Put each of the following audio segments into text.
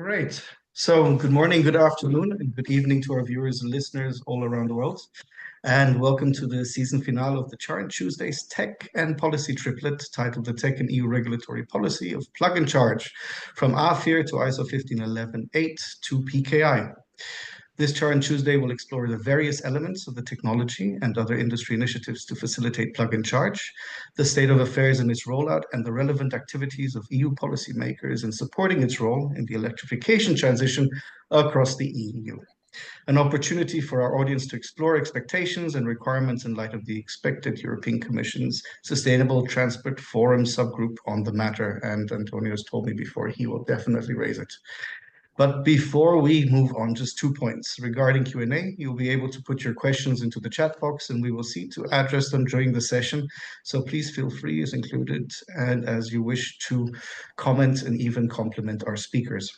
Great. So, good morning, good afternoon, and good evening to our viewers and listeners all around the world. And welcome to the season finale of the CharIN Tuesday's Tech and Policy Triplet, titled The Tech and EU Regulatory Policy of Plug and Charge, from AFIR to ISO 15118 to PKI. This CharIN Tuesday will explore the various elements of the technology and other industry initiatives to facilitate plug and charge, the state of affairs in its rollout, and the relevant activities of EU policymakers in supporting its role in the electrification transition across the EU. An opportunity for our audience to explore expectations and requirements in light of the expected European Commission's Sustainable Transport Forum subgroup on the matter. And Antonio has told me before he will definitely raise it. But before we move on, just 2 points. Regarding Q&A, you'll be able to put your questions into the chat box and we will see to address them during the session. So please feel free as included and as you wish to comment and even compliment our speakers.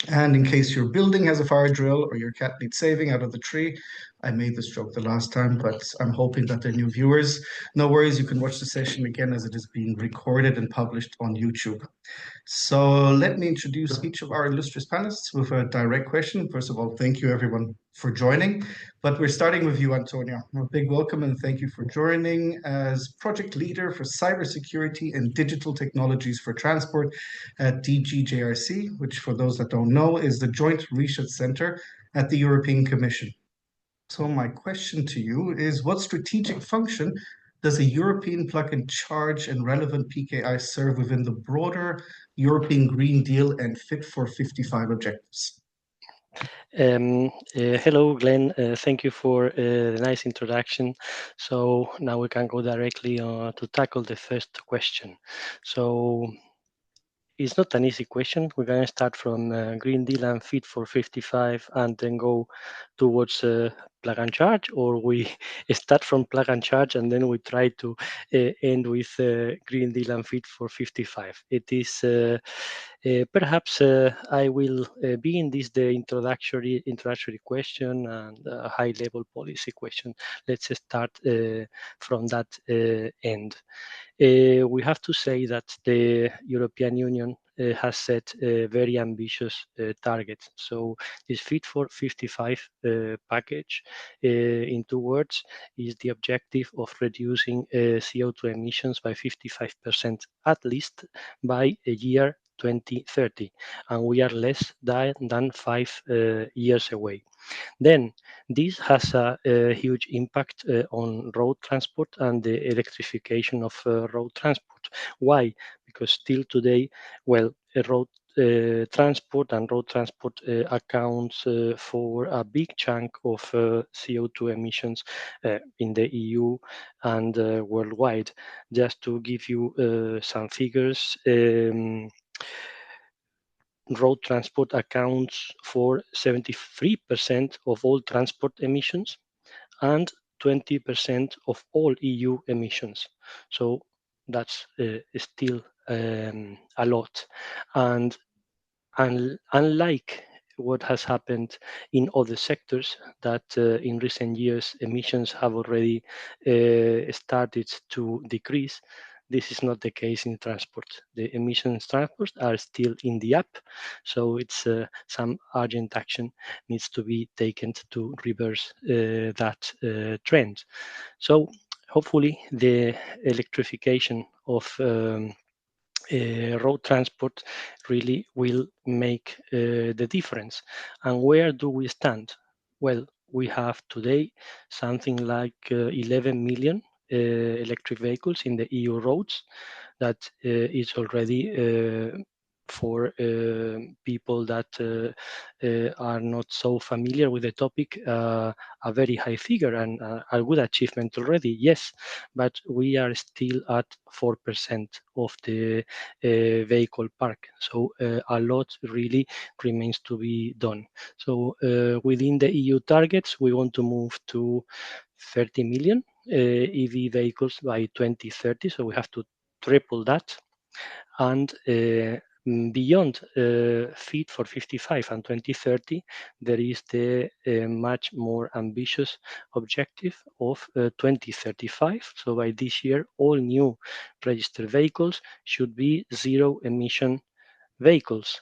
And in case your building has a fire drill or your cat needs saving out of the tree, I made this joke the last time, but I'm hoping that they're new viewers. No worries, you can watch the session again as it is being recorded and published on YouTube. So let me introduce each of our illustrious panelists with a direct question. First of all, thank you everyone for joining, but we're starting with you, Antonio. A big welcome and thank you for joining as project leader for cybersecurity and digital technologies for transport at DGJRC, which for those that don't know is the Joint Research Center at the European Commission. So my question to you is, what strategic function does a European plug and charge and relevant PKI serve within the broader European Green Deal and Fit for 55 objectives? Hello, Glenn. Thank you for the nice introduction. So now we can go directly to tackle the first question. So it's not an easy question. We're going to start from Green Deal and Fit for 55 and then go towards plug and charge, or we start from plug and charge and then we try to end with Green Deal and Fit for 55. It is perhaps I will be in this the introductory question and a high-level policy question. Let's start from that end. We have to say that the European Union has set very ambitious targets. So this Fit for 55 package, in 2 words, is the objective of reducing CO2 emissions by 55% at least by a year 2030, and we are less than 5 years away. Then this has a huge impact on road transport and the electrification of road transport. Why? Because still today, well, road transport accounts for a big chunk of CO2 emissions in the EU and worldwide. Just to give you some figures, road transport accounts for 73% of all transport emissions and 20% of all EU emissions. So that's still a lot. And unlike what has happened in other sectors, that in recent years emissions have already started to decrease, this is not the case in transport. The emissions transport are still in the up, so it's some urgent action needs to be taken to reverse that trend. So hopefully the electrification of road transport really will make the difference. And where do we stand? Well, we have today something like 11 million electric vehicles in the EU roads. That is already for people that are not so familiar with the topic, a very high figure and a good achievement already, yes, but we are still at 4% of the vehicle park. So a lot really remains to be done. So within the EU targets, we want to move to 30 million EV vehicles by 2030. So we have to triple that. And beyond Fit for 55 and 2030, there is the much more ambitious objective of 2035. So by this year, all new registered vehicles should be zero emission vehicles.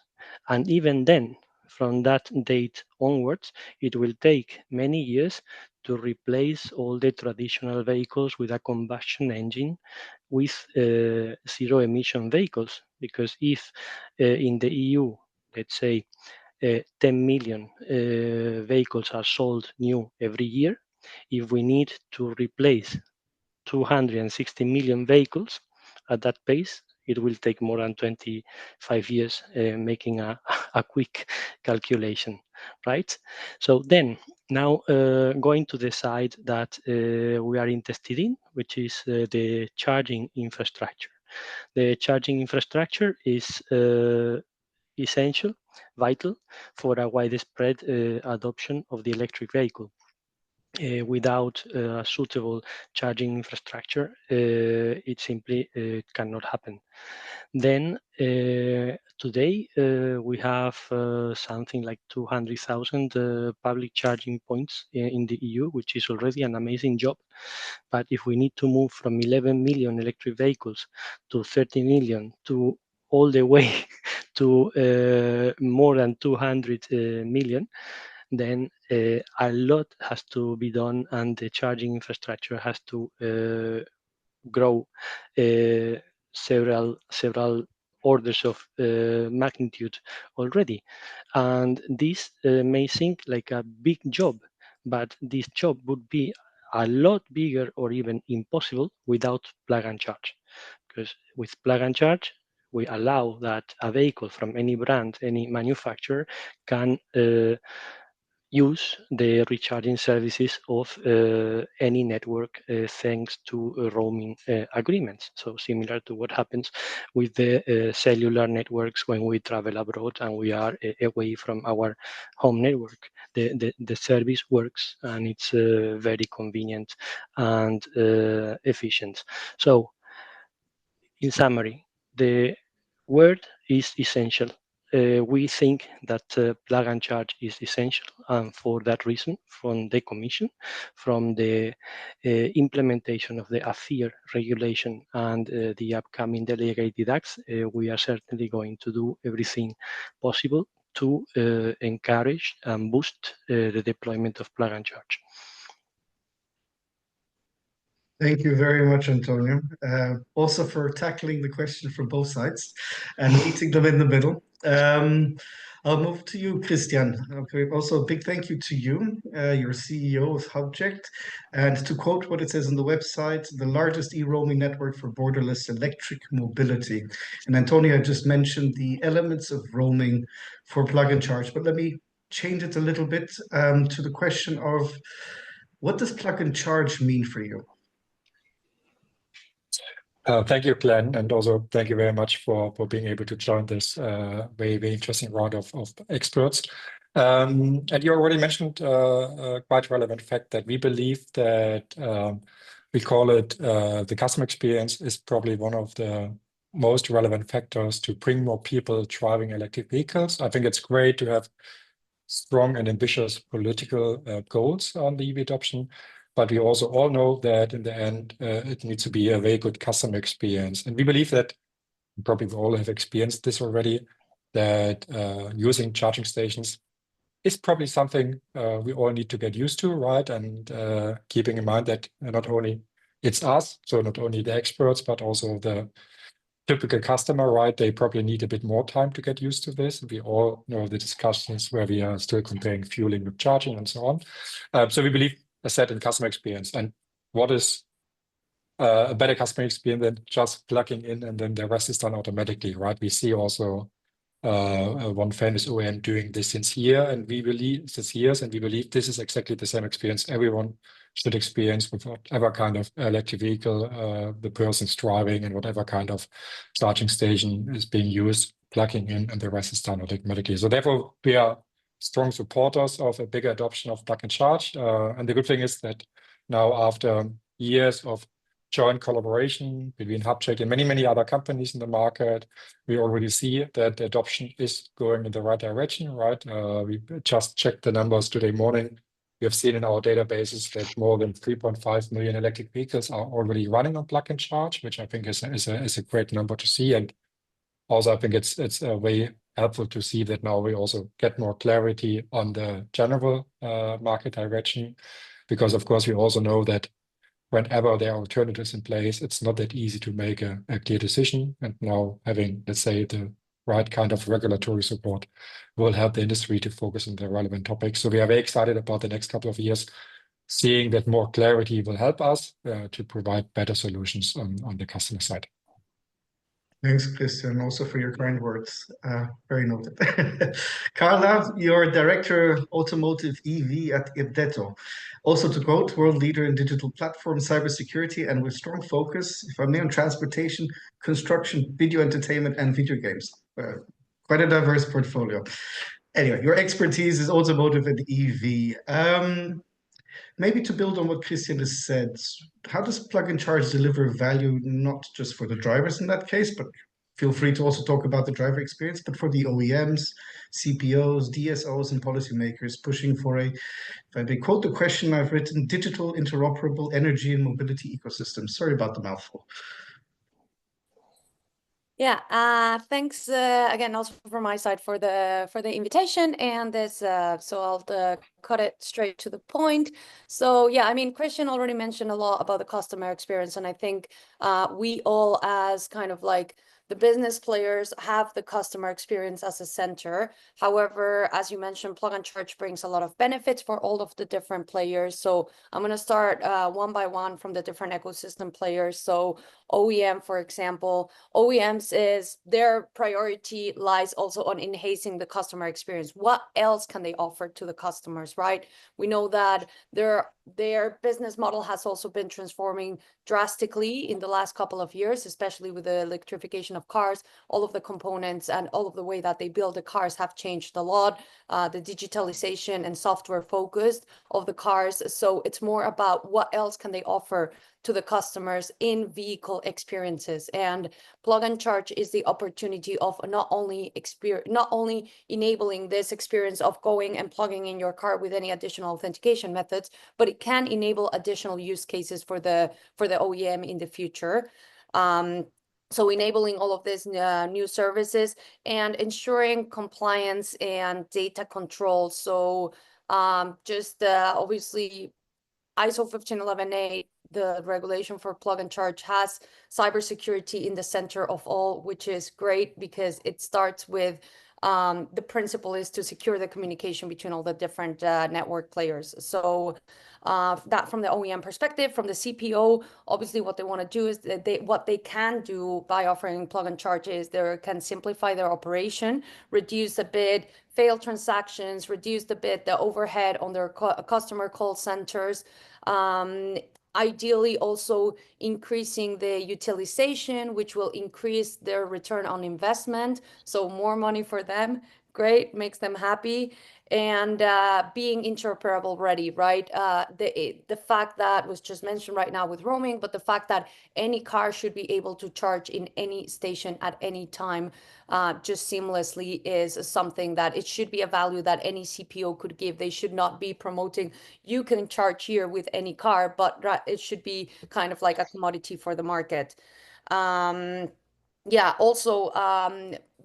And even then, from that date onwards, it will take many years to replace all the traditional vehicles with a combustion engine with zero emission vehicles. Because if in the EU, let's say, 10 million vehicles are sold new every year, if we need to replace 260 million vehicles at that pace, it will take more than 25 years, making a quick calculation, right? So then, now going to the side that we are interested in, which is the charging infrastructure. The charging infrastructure is essential, vital for a widespread adoption of the electric vehicle. Without a suitable charging infrastructure, it simply cannot happen. Then today we have something like 200,000 public charging points in the EU, which is already an amazing job. But if we need to move from 11 million electric vehicles to 30 million to all the way to more than 200 million, then a lot has to be done, and the charging infrastructure has to grow several orders of magnitude already. And this may seem like a big job, but this job would be a lot bigger or even impossible without plug and charge. Because with plug and charge, we allow that a vehicle from any brand, any manufacturer, can use the recharging services of any network thanks to roaming agreements. So similar to what happens with the cellular networks when we travel abroad and we are away from our home network. The service works, and it's very convenient and efficient. So in summary, the word is essential. We think that plug and charge is essential, and for that reason, from the Commission, from the implementation of the AFIR regulation and the upcoming delegated acts, we are certainly going to do everything possible to encourage and boost the deployment of plug and charge. Thank you very much, Antonio. Also for tackling the question from both sides and meeting them in the middle. I'll move to you, Christian. Okay, also a big thank you to you. You're CEO of Hubject. And to quote what it says on the website, the largest e-roaming network for borderless electric mobility. And Antonio just mentioned the elements of roaming for plug and charge, but let me change it a little bit to the question of what does plug and charge mean for you? Thank you, Glenn, and also thank you very much for being able to join this very, very interesting round of experts. And you already mentioned a quite relevant fact that we believe that we call it the customer experience is probably one of the most relevant factors to bring more people driving electric vehicles. I think it's great to have strong and ambitious political goals on the EV adoption. But we also all know that in the end, it needs to be a very good customer experience. And we believe that probably we all have experienced this already, that using charging stations is probably something we all need to get used to, right? And keeping in mind that not only it's us, so not only the experts, but also the typical customer, right? They probably need a bit more time to get used to this. We all know the discussions where we are still comparing fueling with charging and so on. So we believe a set in customer experience. And what is a better customer experience than just plugging in and then the rest is done automatically, right? We see also one famous OEM doing this since years, and we believe this is exactly the same experience everyone should experience with whatever kind of electric vehicle the person's driving and whatever kind of charging station is being used, plugging in, and the rest is done automatically. So therefore, we are strong supporters of a bigger adoption of plug and charge. And the good thing is that now, after years of joint collaboration between Hubject and many, many other companies in the market, we already see that the adoption is going in the right direction, right? We just checked the numbers today morning. We have seen in our databases that more than 3.5 million electric vehicles are already running on plug and charge, which I think is a great number to see. And also, I think it's a way helpful to see that now we also get more clarity on the general market direction, because of course we also know that whenever there are alternatives in place, it's not that easy to make a clear decision. And now having, let's say, the right kind of regulatory support will help the industry to focus on the relevant topics. So we are very excited about the next couple of years, seeing that more clarity will help us to provide better solutions on the customer side. Thanks, Christian, also for your kind words. Very noted. Carla, you're Director Automotive EV at Irdeto. Also to quote, world leader in digital platform cybersecurity and with strong focus, if I may, on transportation, construction, video entertainment, and video games. Quite a diverse portfolio. Anyway, your expertise is automotive and EV. Maybe to build on what Christian has said, how does plug and charge deliver value, not just for the drivers in that case, but feel free to also talk about the driver experience, but for the OEMs, CPOs, DSOs, and policymakers pushing for a, if I may quote the question I've written, digital interoperable energy and mobility ecosystem. Sorry about the mouthful. Yeah, thanks again also from my side for the invitation and this. So I'll cut it straight to the point. So yeah, I mean, Christian already mentioned a lot about the customer experience, and I think we all, as kind of like the business players, have the customer experience as a center. However, as you mentioned, plug and charge brings a lot of benefits for all of the different players. So I'm going to start one by one from the different ecosystem players. So OEM, for example, OEMs is their priority lies also on enhancing the customer experience. What else can they offer to the customers, right? We know that their business model has also been transforming drastically in the last couple of years, especially with the electrification of cars. All of the components and all of the way that they build the cars have changed a lot. The digitalization and software focused of the cars. So it's more about what else can they offer to the customers in vehicle experiences. And plug and charge is the opportunity of not only enabling this experience of going and plugging in your car with any additional authentication methods, but it can enable additional use cases for the OEM in the future. So enabling all of these new services and ensuring compliance and data control. So just obviously ISO 15118, the regulation for plug and charge, has cybersecurity in the center of all, which is great because it starts with the principle is to secure the communication between all the different network players. So that from the OEM perspective, from the CPO, obviously what they want to do is that what they can do by offering plug and charge is they can simplify their operation, reduce a bit failed transactions, reduce a bit the overhead on their customer call centers. Ideally also increasing the utilization, which will increase their return on investment. So more money for them, great, makes them happy. And being interoperable ready, right? The fact that was just mentioned right now with roaming, but the fact that any car should be able to charge in any station at any time just seamlessly is something that it should be a value that any CPO could give. They should not be promoting, you can charge here with any car, but it should be kind of like a commodity for the market. Yeah, also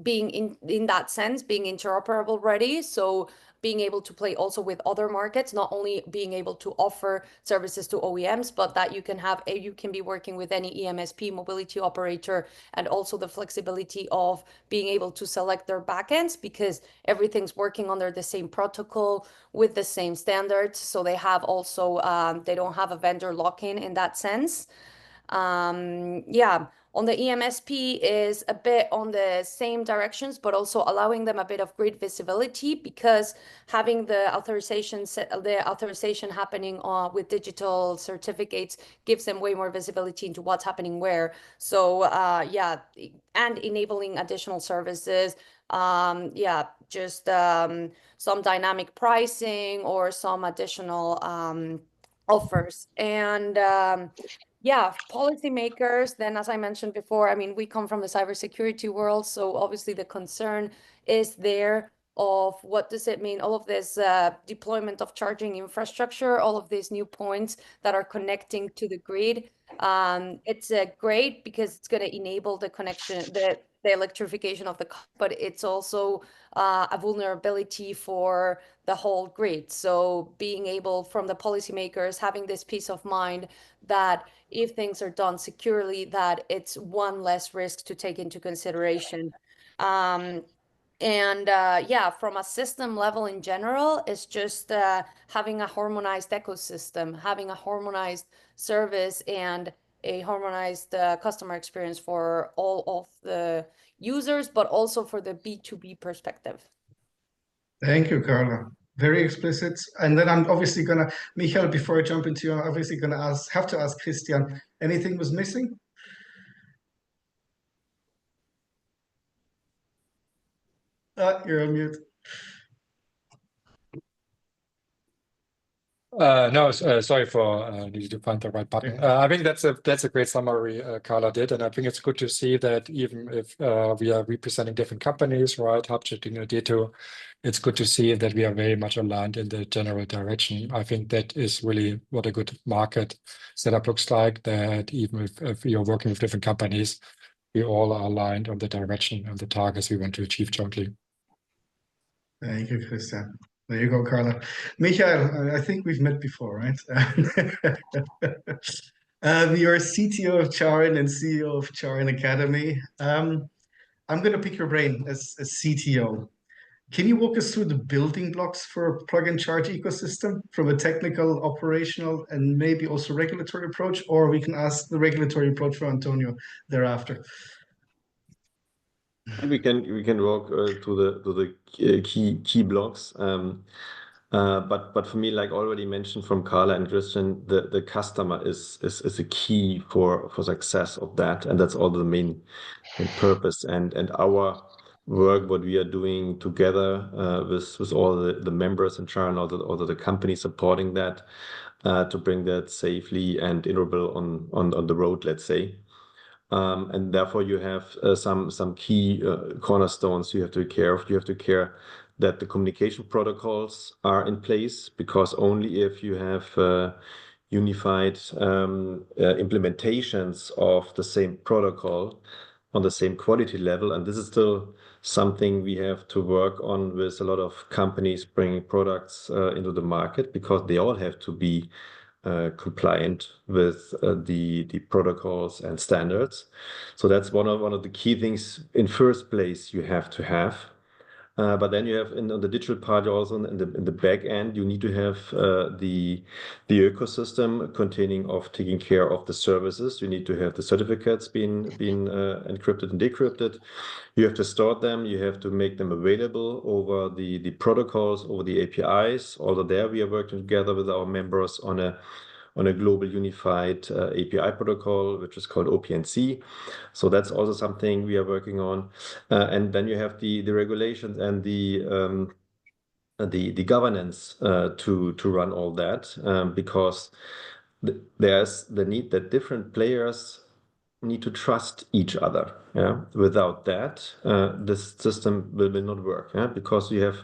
being in that sense, being interoperable ready. So being able to play also with other markets, not only being able to offer services to OEMs, but that you can be working with any EMSP mobility operator, and also the flexibility of being able to select their backends because everything's working under the same protocol with the same standards. So they have also, they don't have a vendor lock-in in that sense. Yeah, on the EMSP is a bit on the same directions, but also allowing them a bit of grid visibility because having the authorization happening with digital certificates gives them way more visibility into what's happening where. So yeah, and enabling additional services. Yeah, just some dynamic pricing or some additional offers. And yeah, policymakers, then as I mentioned before, I mean, we come from the cybersecurity world, so obviously the concern is there of what does it mean, all of this deployment of charging infrastructure, all of these new points that are connecting to the grid. It's great because it's going to enable the connection, the electrification of the car, but it's also a vulnerability for the whole grid. So being able, from the policymakers, having this peace of mind that if things are done securely, that it's one less risk to take into consideration. Yeah, from a system level in general, it's just having a harmonized ecosystem, having a harmonized service and a harmonized customer experience for all of the users, but also for the B2B perspective. Thank you, Carla. Very explicit. And then I'm obviously gonna, Michael, before I jump into you, I'm obviously gonna have to ask Christian, anything was missing? You're on mute. No, sorry for needing to find the right button. I think that's a great summary Carla did, and I think it's good to see that even if we are representing different companies, right, Hubchat, Dito, it's good to see that we are very much aligned in the general direction. I think that is really what a good market setup looks like, that even if you're working with different companies, we all are aligned on the direction and the targets we want to achieve jointly. Thank you, Christian. There you go, Carla. Michael, I think we've met before, right? You're CTO of CharIN and CEO of CharIN Academy. I'm going to pick your brain as a CTO. Can you walk us through the building blocks for a plug-and-charge ecosystem from a technical, operational, and maybe also regulatory approach? Or we can ask the regulatory approach for Antonio thereafter. We can walk to the key blocks. But for me, like already mentioned from Carla and Christian, the customer is a key for success of that, and that's all the main purpose. And our work, what we are doing together with all the members in CharIN, all the companies supporting that, to bring that safely and interoperable on the road, let's say. And therefore you have some key cornerstones you have to take care of. You have to care that the communication protocols are in place, because only if you have unified implementations of the same protocol on the same quality level, and this is still something we have to work on with a lot of companies bringing products into the market, because they all have to be compliant with the protocols and standards. So that's one of the key things in first place you have to have. But then you have on the digital part also in the back end, you need to have the ecosystem containing of taking care of the services. You need to have the certificates being encrypted and decrypted. You have to store them. You have to make them available over the protocols, over the APIs. Although there we are working together with our members on a global unified API protocol, which is called OPNC. So that's also something we are working on. And then you have the regulations and the governance to run all that, because there's the need that different players need to trust each other. Yeah, without that, this system will not work. Yeah, because you have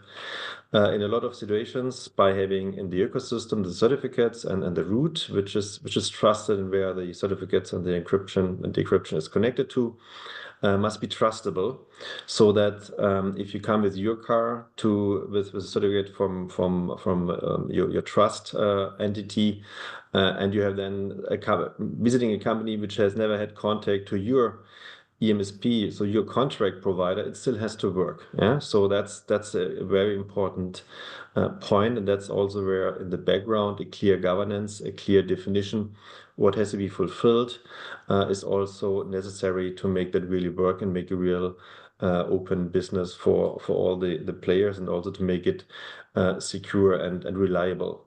in a lot of situations, by having in the ecosystem the certificates and the root, which is trusted, and where the certificates and the encryption and decryption is connected to, must be trustable, so that if you come with your car with a certificate from your trust entity, and you have then visiting a company which has never had contact to your EMSP, so your contract provider, it still has to work. Yeah, so that's a very important point, and that's also where in the background a clear governance, a clear definition, what has to be fulfilled, is also necessary to make that really work and make a real open business for all the players, and also to make it secure and reliable.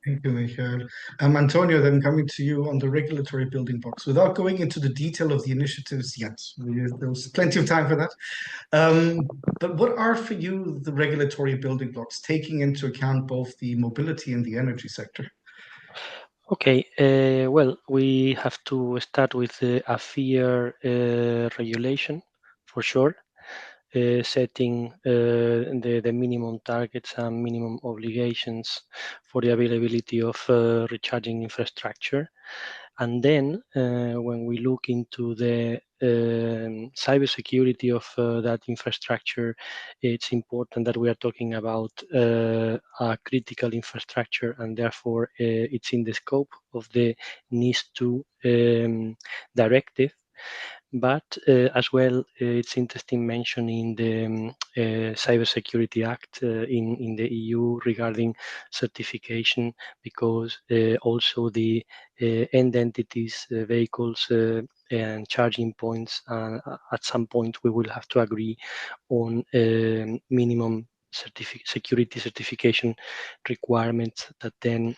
Thank you, Michael. Antonio, then coming to you on the regulatory building blocks, without going into the detail of the initiatives yet. There's plenty of time for that. But what are for you the regulatory building blocks, taking into account both the mobility and the energy sector? Okay, well, we have to start with the AFIR regulation, for sure, setting the minimum targets and minimum obligations for the availability of recharging infrastructure. And then when we look into the cybersecurity of that infrastructure, it's important that we are talking about a critical infrastructure, and therefore it's in the scope of the NIS2 directive. But as well, it's interesting mentioning the Cybersecurity Act in the EU regarding certification, because also the end entities, vehicles, and charging points, at some point we will have to agree on minimum security certification requirements that then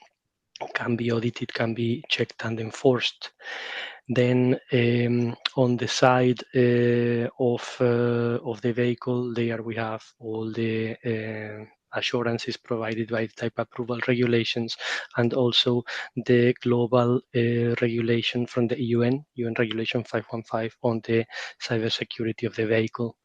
can be audited, can be checked and enforced. Then on the side of the vehicle, there we have all the assurances provided by type approval regulations, and also the global regulation from the UN Regulation 515 on the cybersecurity of the vehicle.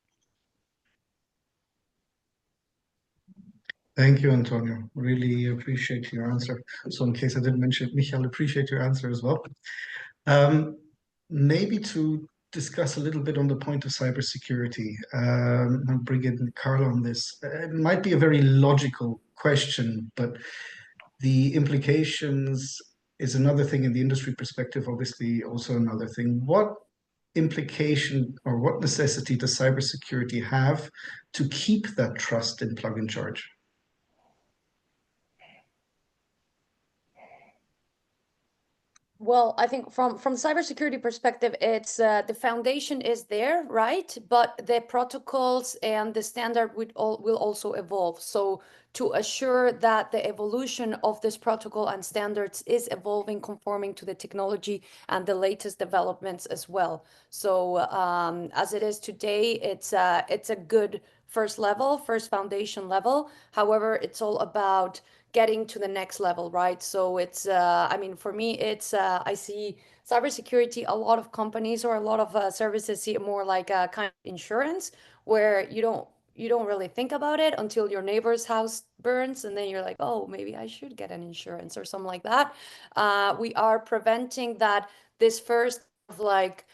Thank you, Antonio. Really appreciate your answer. So in case I didn't mention it, Michael, appreciate your answer as well. Maybe to discuss a little bit on the point of cybersecurity, I'll bring in Carlo on this. It might be a very logical question, but the implications is another thing in the industry perspective, obviously also another thing. What implication or what necessity does cybersecurity have to keep that trust in plug and charge? Well, I think from cybersecurity perspective, it's the foundation is there, right? But the protocols and the standard will also evolve. So to assure that the evolution of this protocol and standards is evolving, conforming to the technology and the latest developments as well. So as it is today, it's a good first foundation level. However, it's all about getting to the next level, right? So it's, I mean, for me, it's, I see cybersecurity, a lot of companies or a lot of services see it more like a kind of insurance, where you don't really think about it until your neighbor's house burns, and then you're like, oh, maybe I should get an insurance or something like that. We are preventing that this first like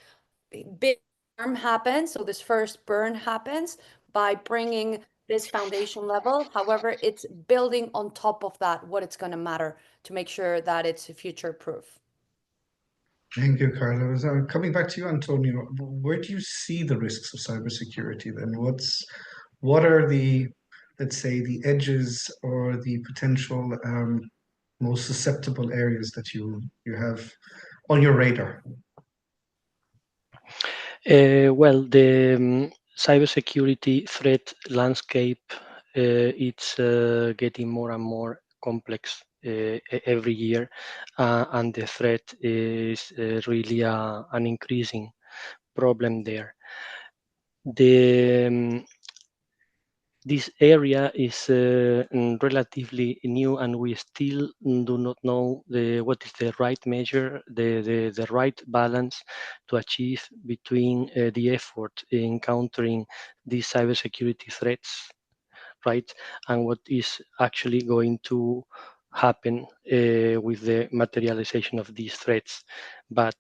big harm happens, so this first burn happens by bringing this foundation level. However, it's building on top of that what it's going to matter to make sure that it's future proof. Thank you, Carlos. Coming back to you, Antonio, where do you see the risks of cybersecurity then? What are the, let's say, the edges or the potential most susceptible areas that you have on your radar? Well, the cybersecurity threat landscape, it's getting more and more complex every year, and the threat is really an increasing problem there. This area is relatively new, and we still do not know what is the right measure, the right balance to achieve between the effort in countering these cybersecurity threats, right, and what is actually going to happen with the materialization of these threats. But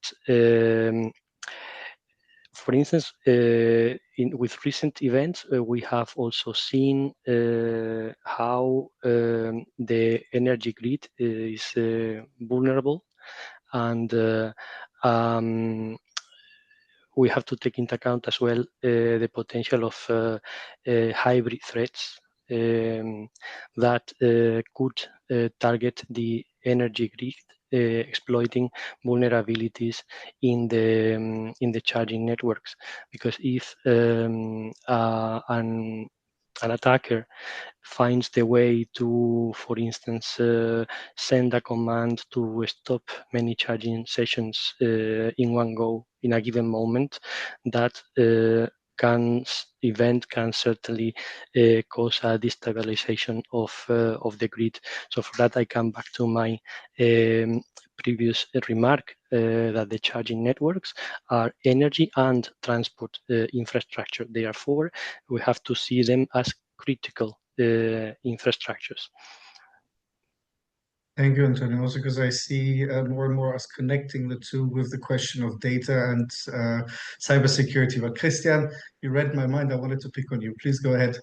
for instance, with recent events, we have also seen how the energy grid is vulnerable, and we have to take into account as well the potential of hybrid threats that could target the energy grid, exploiting vulnerabilities in the charging networks. Because if an attacker finds the way to, for instance, send a command to stop many charging sessions in one go in a given moment, that event can certainly cause a destabilization of the grid. So for that, I come back to my previous remark that the charging networks are energy and transport infrastructure. Therefore, we have to see them as critical infrastructures. Thank you, Antonio. Also, because I see more and more us connecting the two with the question of data and cybersecurity. But Christian, you read my mind. I wanted to pick on you. Please go ahead.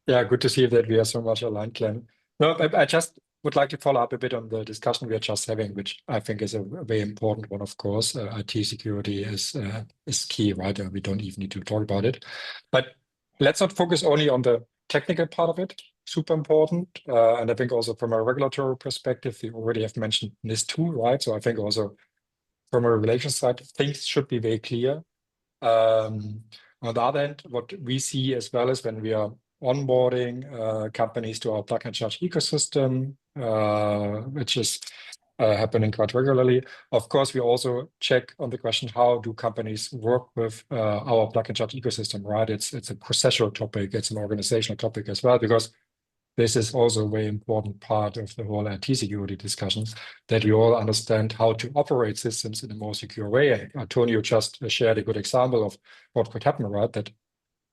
Yeah, good to see that we are so much aligned, Glenn. No, I just would like to follow up a bit on the discussion we are just having, which I think is a very important one, of course. IT security is key, right? We don't even need to talk about it. But let's not focus only on the technical part of it. Super important. And I think also from a regulatory perspective, we already have mentioned NIS2, right? So I think also from a regulation side, things should be very clear. On the other hand, what we see as well is when we are onboarding companies to our plug and charge ecosystem, which is happening quite regularly. Of course, we also check on the question, how do companies work with our plug and charge ecosystem, right? It's a processual topic, it's an organizational topic as well, because this is also a very important part of the whole IT security discussions, that we all understand how to operate systems in a more secure way. And Antonio just shared a good example of what could happen, right? That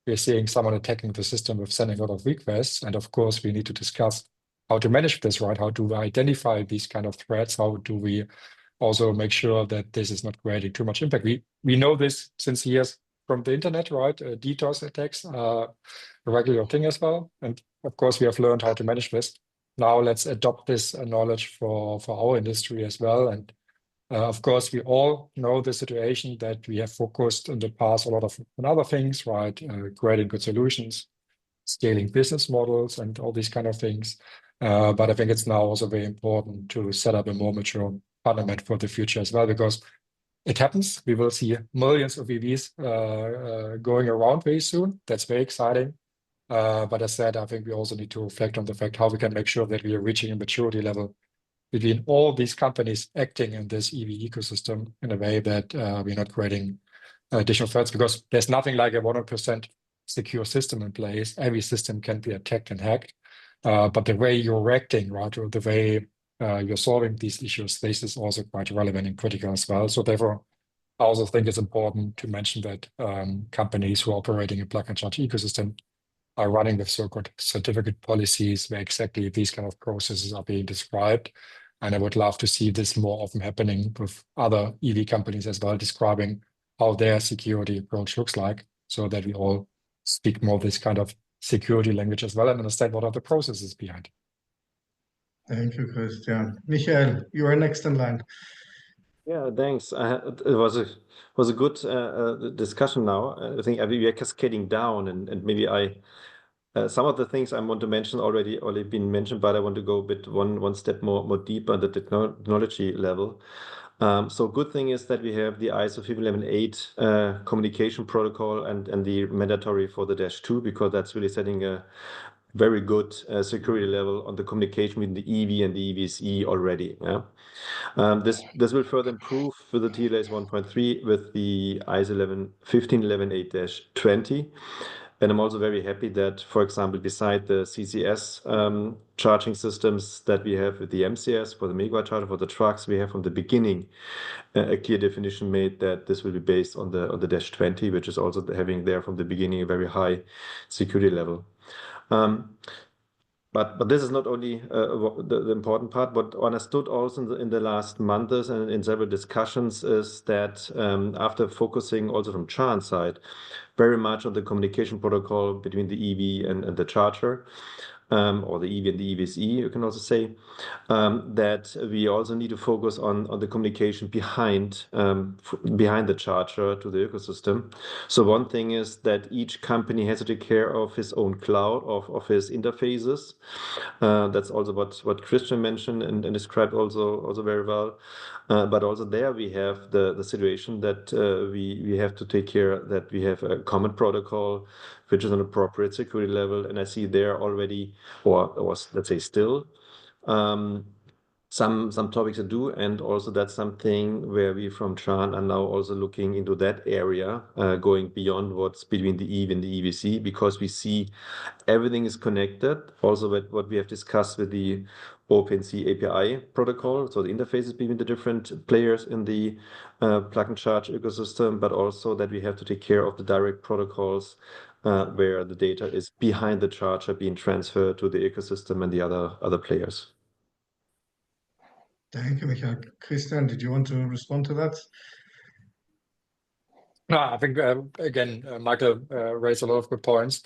we're seeing someone attacking the system with sending a lot of requests. And of course, we need to discuss how to manage this, right? How do we identify these kind of threats? How do we also make sure that this is not creating too much impact? We know this since years from the internet, right? DDoS attacks are a regular thing as well. And of course, we have learned how to manage this. Now let's adopt this knowledge for our industry as well. And of course, we all know the situation that we have focused in the past a lot on other things, right? Creating good solutions, scaling business models, and all these kind of things. But I think it's now also very important to set up a more mature fundament for the future as well, because it happens. We will see millions of EVs going around very soon. That's very exciting. But as said, I think we also need to reflect on the fact how we can make sure that we are reaching a maturity level between all these companies acting in this EV ecosystem in a way that we're not creating additional threats, because there's nothing like a 100% secure system in place. Every system can be attacked and hacked. But the way you're acting, right, or the way you're solving these issues, this is also quite relevant and critical as well. So therefore, I also think it's important to mention that companies who are operating a plug and charge ecosystem are running with so-called certificate policies where exactly these kind of processes are being described. And I would love to see this more often happening with other EV companies as well, describing how their security approach looks like, so that we all speak more this kind of security language as well and understand what are the processes behind. Thank you, Christian. Michael, you are next in line. Yeah, thanks. It was a good discussion now. I think we are cascading down, and maybe some of the things I want to mention already been mentioned, but I want to go a bit one step more deeper at the technology level. So good thing is that we have the ISO 15118 communication protocol and the mandatory for the -2, because that's really setting a very good security level on the communication between the EV and the EVSE already. Yeah. This will further improve with the TLAs 1.3 with the ISO 15118-20. And I'm also very happy that, for example, beside the CCS charging systems that we have with the MCS for the megawatt charger for the trucks, we have from the beginning a clear definition made that this will be based on the -20, which is also having there from the beginning a very high security level. But this is not only the important part. What understood also in the last months and in several discussions is that after focusing also from CharIN side very much on the communication protocol between the EV and the charger, or the EV and the EVSE, you can also say, that we also need to focus on the communication behind the charger to the ecosystem. So one thing is that each company has to take care of his own cloud, of his interfaces. That's also what Christian mentioned and described also very well. But also there we have the situation that we have to take care that we have a common protocol, which is an appropriate security level. And I see there already, or let's say still, some topics to do. And also that's something where we from CharIN are now also looking into that area, going beyond what's between the EV and the EVC, because we see everything is connected. Also with what we have discussed with the OpenC API protocol, so the interfaces between the different players in the plug and charge ecosystem, but also that we have to take care of the direct protocols where the data is behind the charger being transferred to the ecosystem and the other players. Thank you, Michael. Christian, did you want to respond to that? No, I think, again, Michael raised a lot of good points.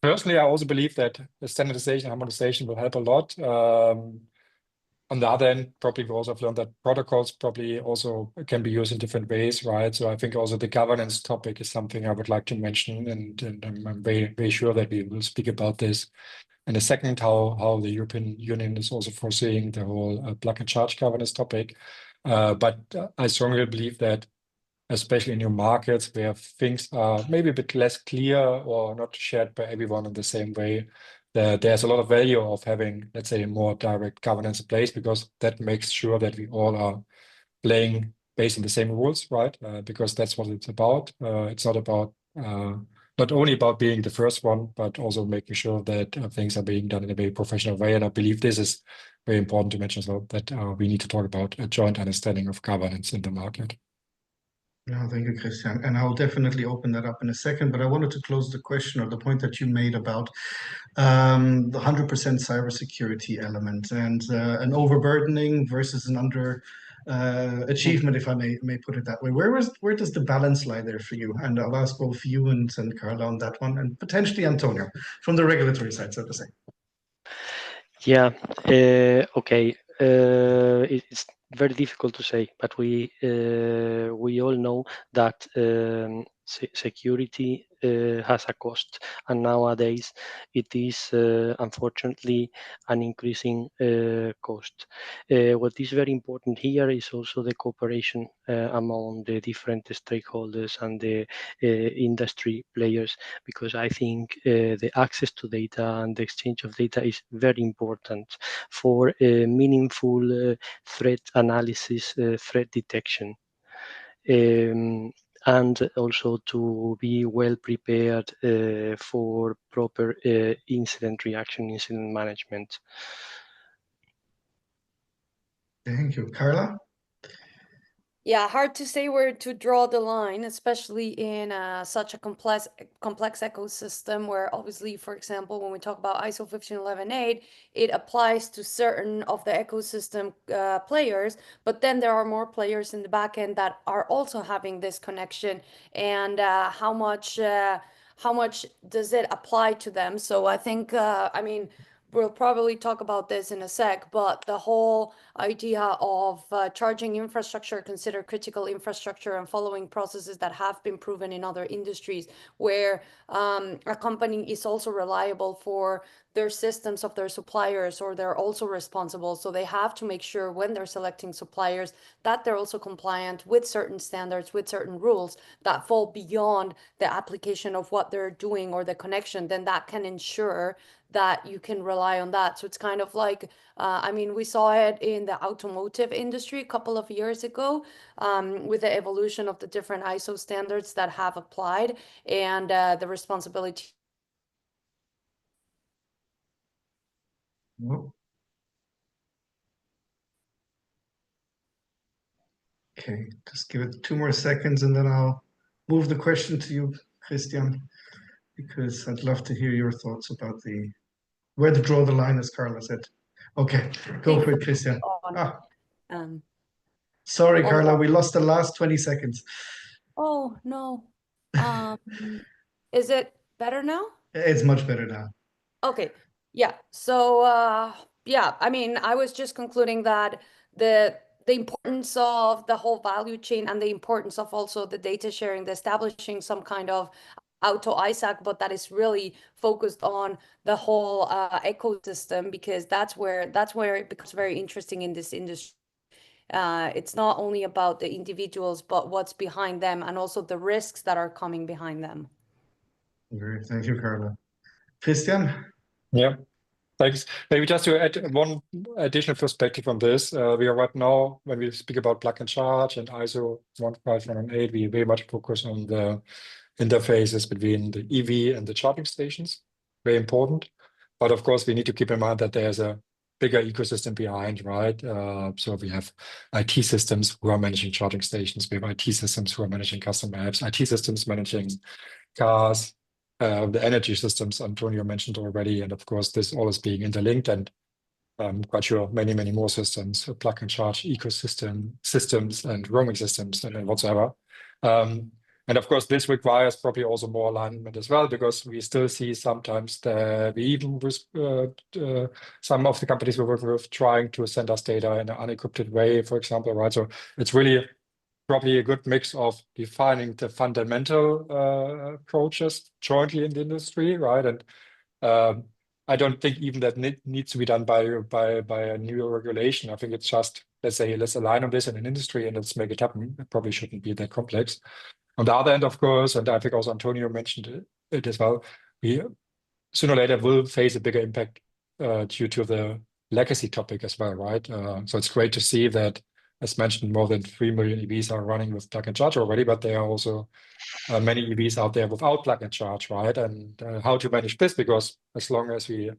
Personally, I also believe that the standardization, harmonization will help a lot. On the other hand, probably we also have learned that protocols probably also can be used in different ways, right? So I think also the governance topic is something I would like to mention, and I'm very, very sure that we will speak about this. And the second, how the European Union is also foreseeing the whole plug and charge governance topic. But I strongly believe that, especially in new markets where things are maybe a bit less clear or not shared by everyone in the same way, there's a lot of value of having, let's say, more direct governance in place, because that makes sure that we all are playing based on the same rules, right? Because that's what it's about. It's not about not only about being the first one, but also making sure that things are being done in a very professional way. And I believe this is very important to mention as well, that we need to talk about a joint understanding of governance in the market. No, thank you, Christian. And I'll definitely open that up in a second, but I wanted to close the question or the point that you made about the 100% cybersecurity element and an overburdening versus an under achievement, if I may put it that way. Where does the balance lie there for you? And I'll ask both you and Carla on that one, and potentially Antonio from the regulatory side, so to say. Yeah, okay. It's very difficult to say, but we all know that security has a cost, and nowadays it is unfortunately an increasing cost. What is very important here is also the cooperation among the different stakeholders and the industry players, because I think the access to data and the exchange of data is very important for meaningful threat analysis, threat detection. And also to be well prepared for proper incident reaction, incident management. Thank you. Carla? Yeah, hard to say where to draw the line, especially in such a complex ecosystem where obviously, for example, when we talk about ISO 15118, it applies to certain of the ecosystem players, but then there are more players in the back end that are also having this connection, and how much does it apply to them? So I think, I mean, we'll probably talk about this in a sec, but the whole idea of charging infrastructure considered critical infrastructure and following processes that have been proven in other industries, where a company is also reliable for their systems of their suppliers, or they're also responsible. So they have to make sure when they're selecting suppliers that they're also compliant with certain standards, with certain rules that fall beyond the application of what they're doing or the connection. Then that can ensure that you can rely on that. So it's kind of like, I mean, we saw it in the automotive industry a couple of years ago with the evolution of the different ISO standards that have applied, and the responsibility. No. Okay, just give it 2 more seconds and then I'll move the question to you, Christian, because I'd love to hear your thoughts about where to draw the line, as Carla said. Okay, go for it, Christian. Sorry, Carla, we lost the last 20 seconds. Oh, no. Is it better now? It's much better now. Okay, yeah. So, yeah, I mean, I was just concluding that the importance of the whole value chain and the importance of also the data sharing, the establishing some kind of auto ISAC, but that is really focused on the whole ecosystem, because that's where it becomes very interesting in this industry. It's not only about the individuals, but what's behind them, and also the risks that are coming behind them. Great, thank you, Carla. Christian? Yeah, thanks. Maybe just to add one additional perspective on this. We are right now, when we speak about plug and charge and ISO 15118, we very much focus on the interfaces between the EV and the charging stations. Very important. But of course, we need to keep in mind that there's a bigger ecosystem behind, right? So we have IT systems who are managing charging stations. We have IT systems who are managing customer apps, IT systems managing cars, the energy systems Antonio mentioned already. And of course, this all is being interlinked. And I'm quite sure many more systems, plug and charge systems and roaming systems and whatsoever. And of course, this requires probably also more alignment as well, because we still see sometimes that we even with some of the companies we work with trying to send us data in an unencrypted way, for example, right? So it's really probably a good mix of defining the fundamental approaches jointly in the industry, right? And I don't think even that needs to be done by a new regulation. I think it's just, let's say, let's align on this in an industry and let's make it happen. It probably shouldn't be that complex. On the other end, of course, and I think also Antonio mentioned it as well, we sooner or later will face a bigger impact due to the legacy topic as well, right? So it's great to see that, as mentioned, more than 3 million EVs are running with plug and charge already, but there are also many EVs out there without plug and charge, right? And how to manage this, because as long as we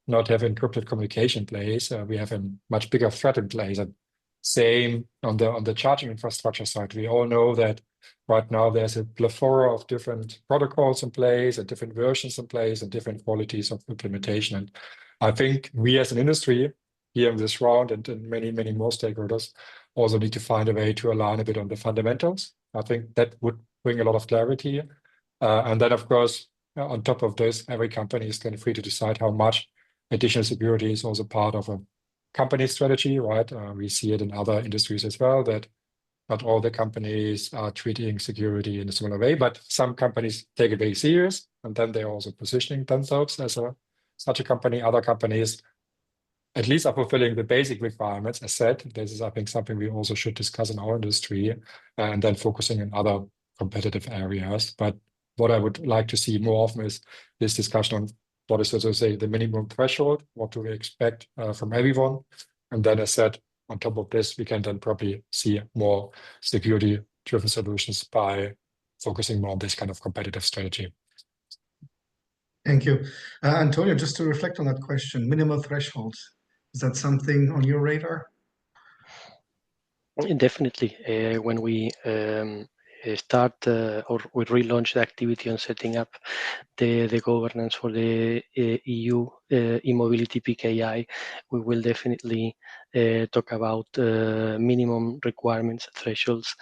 not have encrypted communication in place, we have a much bigger threat in place. And same on the charging infrastructure side. We all know that right now there's a plethora of different protocols in place and different versions in place and different qualities of implementation. And I think we as an industry here in this round and many more stakeholders also need to find a way to align a bit on the fundamentals. I think that would bring a lot of clarity. And then, of course, on top of this, every company is kind of free to decide how much additional security is also part of a company strategy, right? We see it in other industries as well, that not all the companies are treating security in a similar way, but some companies take it very serious, and then they're also positioning themselves as such a company. Other companies at least are fulfilling the basic requirements. As said, this is, I think, something we also should discuss in our industry, and then focusing on other competitive areas. But what I would like to see more often is this discussion on what is, so to say, the minimum threshold, what do we expect from everyone? And then, as said, on top of this, we can then probably see more security-driven solutions by focusing more on this kind of competitive strategy. Thank you. Antonio, just to reflect on that question, minimal thresholds, is that something on your radar? Definitely. When we start or we relaunch the activity on setting up the governance for the EU e-mobility PKI, we will definitely talk about minimum requirements, thresholds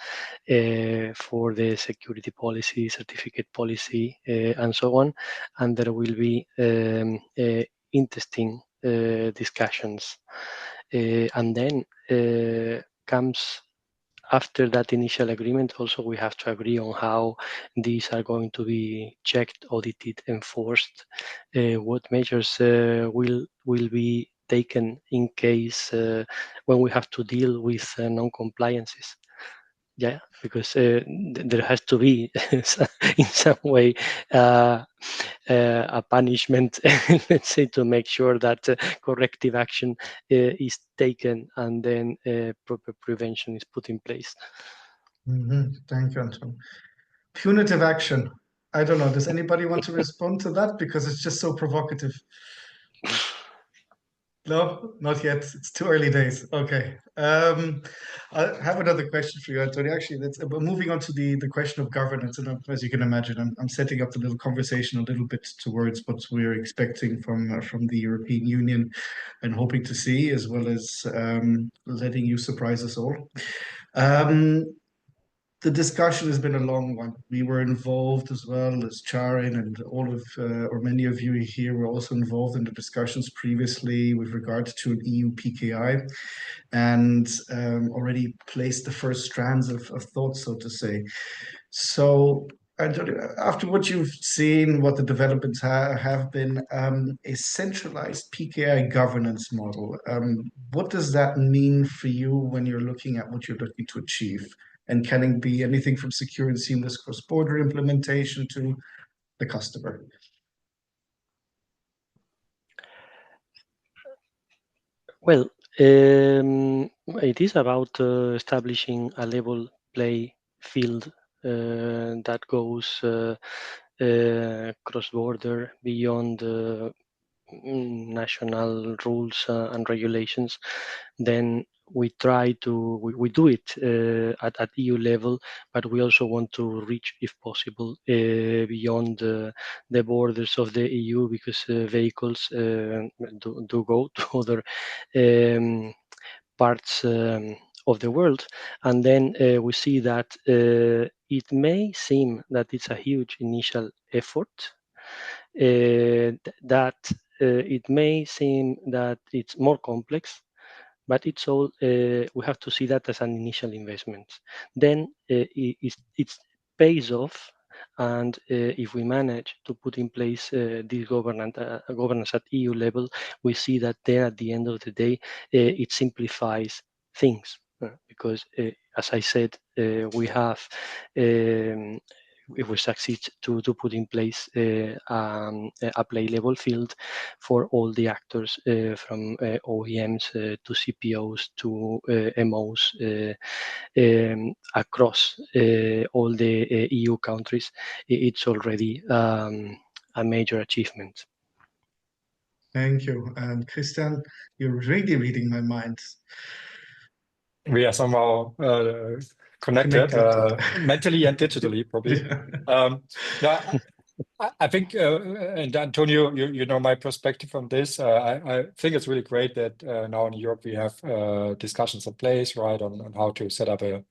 for the security policy, certificate policy, and so on. And there will be interesting discussions. And then comes after that initial agreement, also we have to agree on how these are going to be checked, audited, enforced, what measures will be taken in case when we have to deal with non-compliances. Yeah, because there has to be in some way a punishment, let's say, to make sure that corrective action is taken and then proper prevention is put in place. Thank you, Anton. Punitive action. I don't know. Does anybody want to respond to that? Because it's just so provocative. No, not yet. It's too early days. Okay. I have another question for you, Antonio. Actually, that's moving on to the question of governance. And as you can imagine, I'm setting up the little conversation a little bit towards what we're expecting from the European Union and hoping to see, as well as letting you surprise us all. The discussion has been a long one. We were involved as well as CharIN, and all of, or many of you here were also involved in the discussions previously with regards to an EU PKI, and already placed the first strands of thought, so to say. So, after what you've seen, what the developments have been, a centralized PKI governance model, what does that mean for you when you're looking at what you're looking to achieve? And can it be anything from secure and seamless cross-border implementation to the customer? Well, it is about establishing a level play field that goes cross-border beyond national rules and regulations, then we try to we do it at EU level, but we also want to reach, if possible, beyond the borders of the EU, because vehicles do go to other parts of the world. And then we see that it may seem that it's a huge initial effort, that it may seem that it's more complex, but it's all we have to see that as an initial investment. Then it pays off, and if we manage to put in place this governance at EU level, we see that then at the end of the day it simplifies things, because as I said, we have if we succeed to put in place a play level field for all the actors, from OEMs to CPOs to MOs across all the EU countries, it's already a major achievement. Thank you. And Christian, you're really reading my mind. We are somehow connected. Mentally and digitally, probably. Yeah. I think, and Antonio, you know my perspective on this. I think it's really great that now in Europe we have discussions in place, right, on how to set up an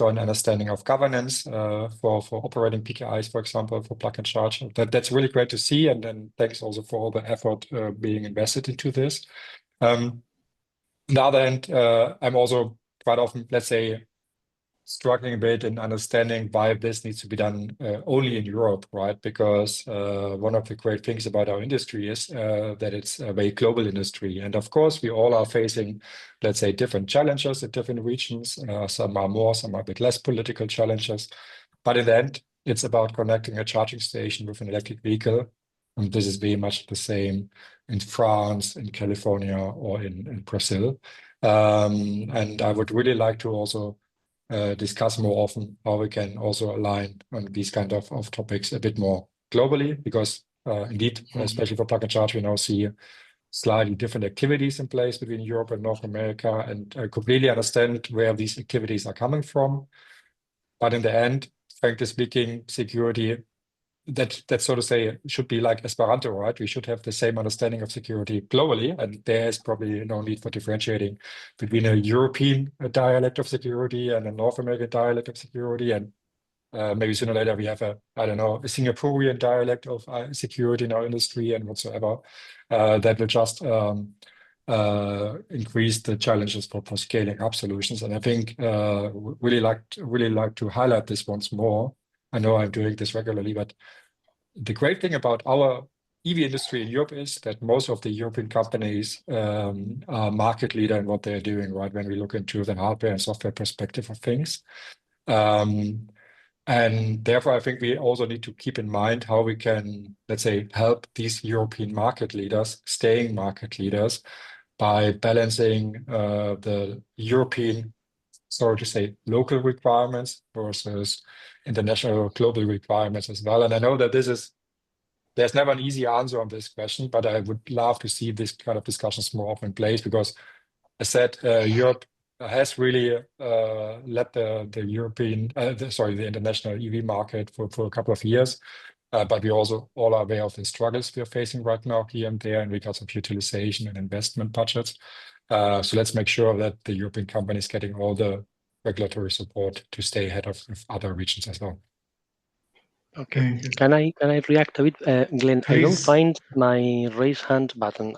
understanding of governance for operating PKIs, for example, for plug and charge. That's really great to see, and then thanks also for all the effort being invested into this. On the other hand, I'm also quite often, let's say, struggling a bit in understanding why this needs to be done only in Europe, right? Because one of the great things about our industry is that it's a very global industry. And of course, we all are facing, let's say, different challenges in different regions. Some are more, some are a bit less political challenges. But in the end, it's about connecting a charging station with an electric vehicle. And this is very much the same in France, in California, or in Brazil. And I would really like to also discuss more often how we can also align on these kind of topics a bit more globally, because indeed, especially for plug and charge, we now see slightly different activities in place between Europe and North America, and I completely understand where these activities are coming from. But in the end, frankly speaking, security, that so to say, should be like Esperanto, right? We should have the same understanding of security globally, and there is probably no need for differentiating between a European dialect of security and a North American dialect of security. And maybe sooner or later we have a Singaporean dialect of security in our industry and whatsoever. That will just increase the challenges for scaling up solutions. And I think really like to highlight this once more. I know I'm doing this regularly, but the great thing about our EV industry in Europe is that most of the European companies are market leader in what they're doing, right? When we look into the hardware and software perspective of things. And therefore, I think we also need to keep in mind how we can, let's say, help these European market leaders staying market leaders by balancing the European, so to say, local requirements versus international global requirements as well. And I know that there's never an easy answer on this question, but I would love to see this kind of discussions more often in place, because I said Europe has really led the international EV market for a couple of years. But we also all are aware of the struggles we are facing right now here and there in regards of utilization and investment budgets. So let's make sure that the European company is getting all the regulatory support to stay ahead of other regions as well. Okay. Can I react a bit, Glenn? Please. I don't find my raise hand button.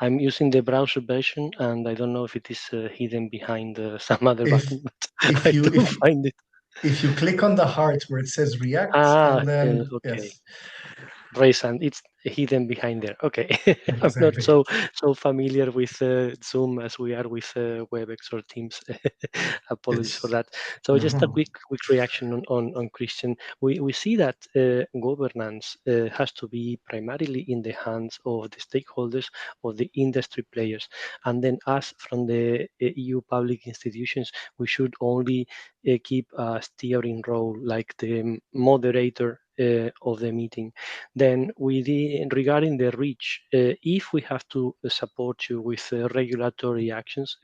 I'm using the browser version, and I don't know if it is hidden behind some other button. But I don't find it. If you click on the heart where it says react, and then okay. yes. Raise hand. It's hidden behind there. Okay. I'm not so familiar with Zoom as we are with WebEx or Teams. Apologies for that. So just a quick reaction on Christian. We see that governance has to be primarily in the hands of the stakeholders, of the industry players, and then us from the EU public institutions, we should only keep a steering role, like the moderator of the meeting. Then regarding the reach, if we have to support you with regulatory actions,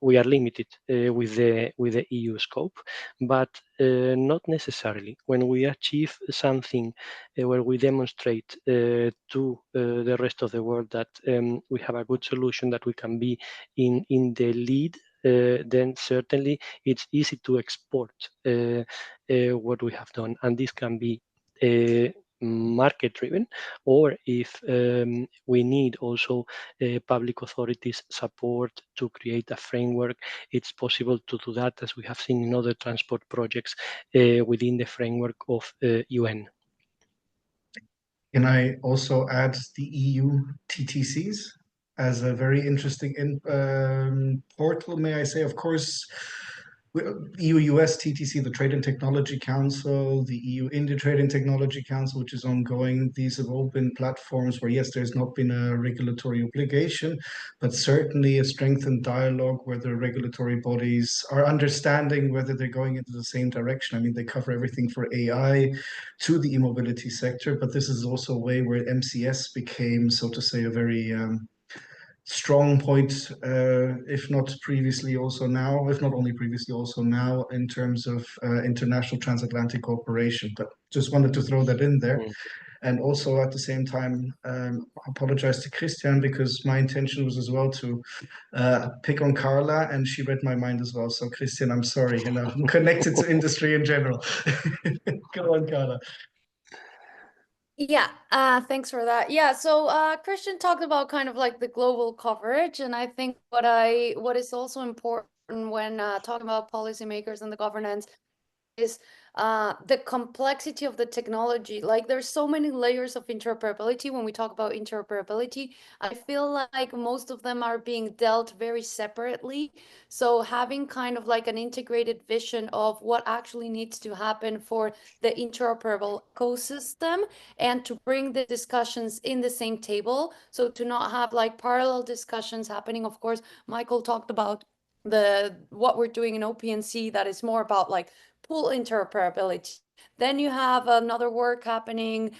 we are limited with the EU scope, but not necessarily. When we achieve something where we demonstrate to the rest of the world that we have a good solution, that we can be in the lead, then certainly it's easy to export what we have done, and this can be market driven, or if we need also public authorities support to create a framework, it's possible to do that, as we have seen in other transport projects within the framework of UN. Can I also add the EU TTCs as a very interesting portal, may I say? Of course, EU-US TTC, the Trade and Technology Council, the EU-India Trade and Technology Council, which is ongoing. These have all been platforms where, yes, there's not been a regulatory obligation, but certainly a strengthened dialogue where the regulatory bodies are understanding whether they're going into the same direction. I mean, they cover everything for AI to the e-mobility sector, but this is also a way where MCS became, so to say, a very strong point, if not previously, also now, if not only previously, also now, in terms of international transatlantic cooperation. But just wanted to throw that in there. And also at the same time, apologize to Christian, because my intention was as well to pick on Carla, and she read my mind as well. So Christian, I'm sorry, and I'm connected to industry in general. Go on, Carla. Yeah, thanks for that. Yeah, so Christian talked about kind of like the global coverage, and I think what is also important when talking about policymakers and the governance is the complexity of the technology. Like, there's so many layers of interoperability. When we talk about interoperability, I feel like most of them are being dealt very separately. So having kind of like an integrated vision of what actually needs to happen for the interoperable ecosystem, and to bring the discussions in the same table, so to not have like parallel discussions happening. Of course, Michael talked about what we're doing in OPNC, that is more about like pool interoperability. Then you have another work happening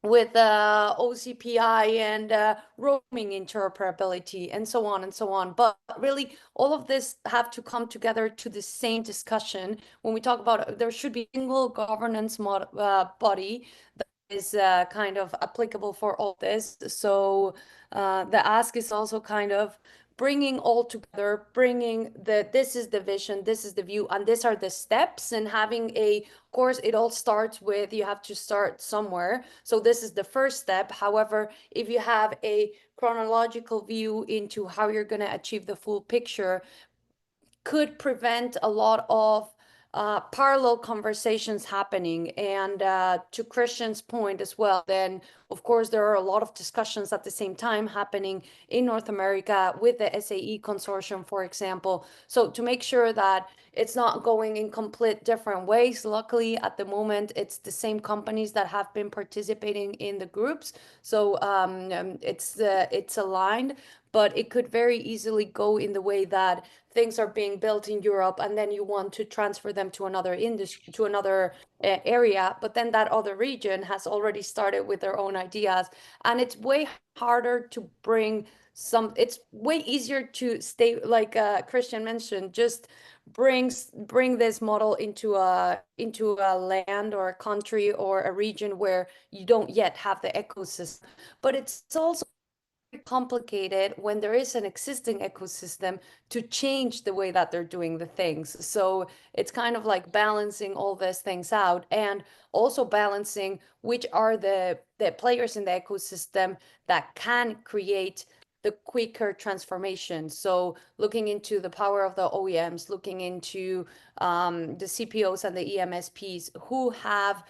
with OCPI and roaming interoperability, and so on and so on. But really, all of this have to come together to the same discussion. When we talk about there should be a single governance body that is kind of applicable for all this. So the ask is also kind of bringing all together, bringing this is the vision, this is the view, and these are the steps, and having of course, it all starts with, you have to start somewhere. So this is the first step. However, if you have a chronological view into how you're going to achieve the full picture, could prevent a lot of parallel conversations happening. And to Christian's point as well, then of course there are a lot of discussions at the same time happening in North America with the SAE consortium, for example. So to make sure that it's not going in complete different ways, luckily at the moment it's the same companies that have been participating in the groups. So it's aligned, but it could very easily go in the way that things are being built in Europe, and then you want to transfer them to another industry, to another area, but then that other region has already started with their own ideas, and it's way harder to bring it's way easier to stay, like Christian mentioned, just bring this model into a land or a country or a region where you don't yet have the ecosystem. But it's also complicated when there is an existing ecosystem to change the way that they're doing the things. So it's kind of like balancing all these things out, and also balancing which are the players in the ecosystem that can create the quicker transformation. So looking into the power of the OEMs, looking into the CPOs and the EMSPs who have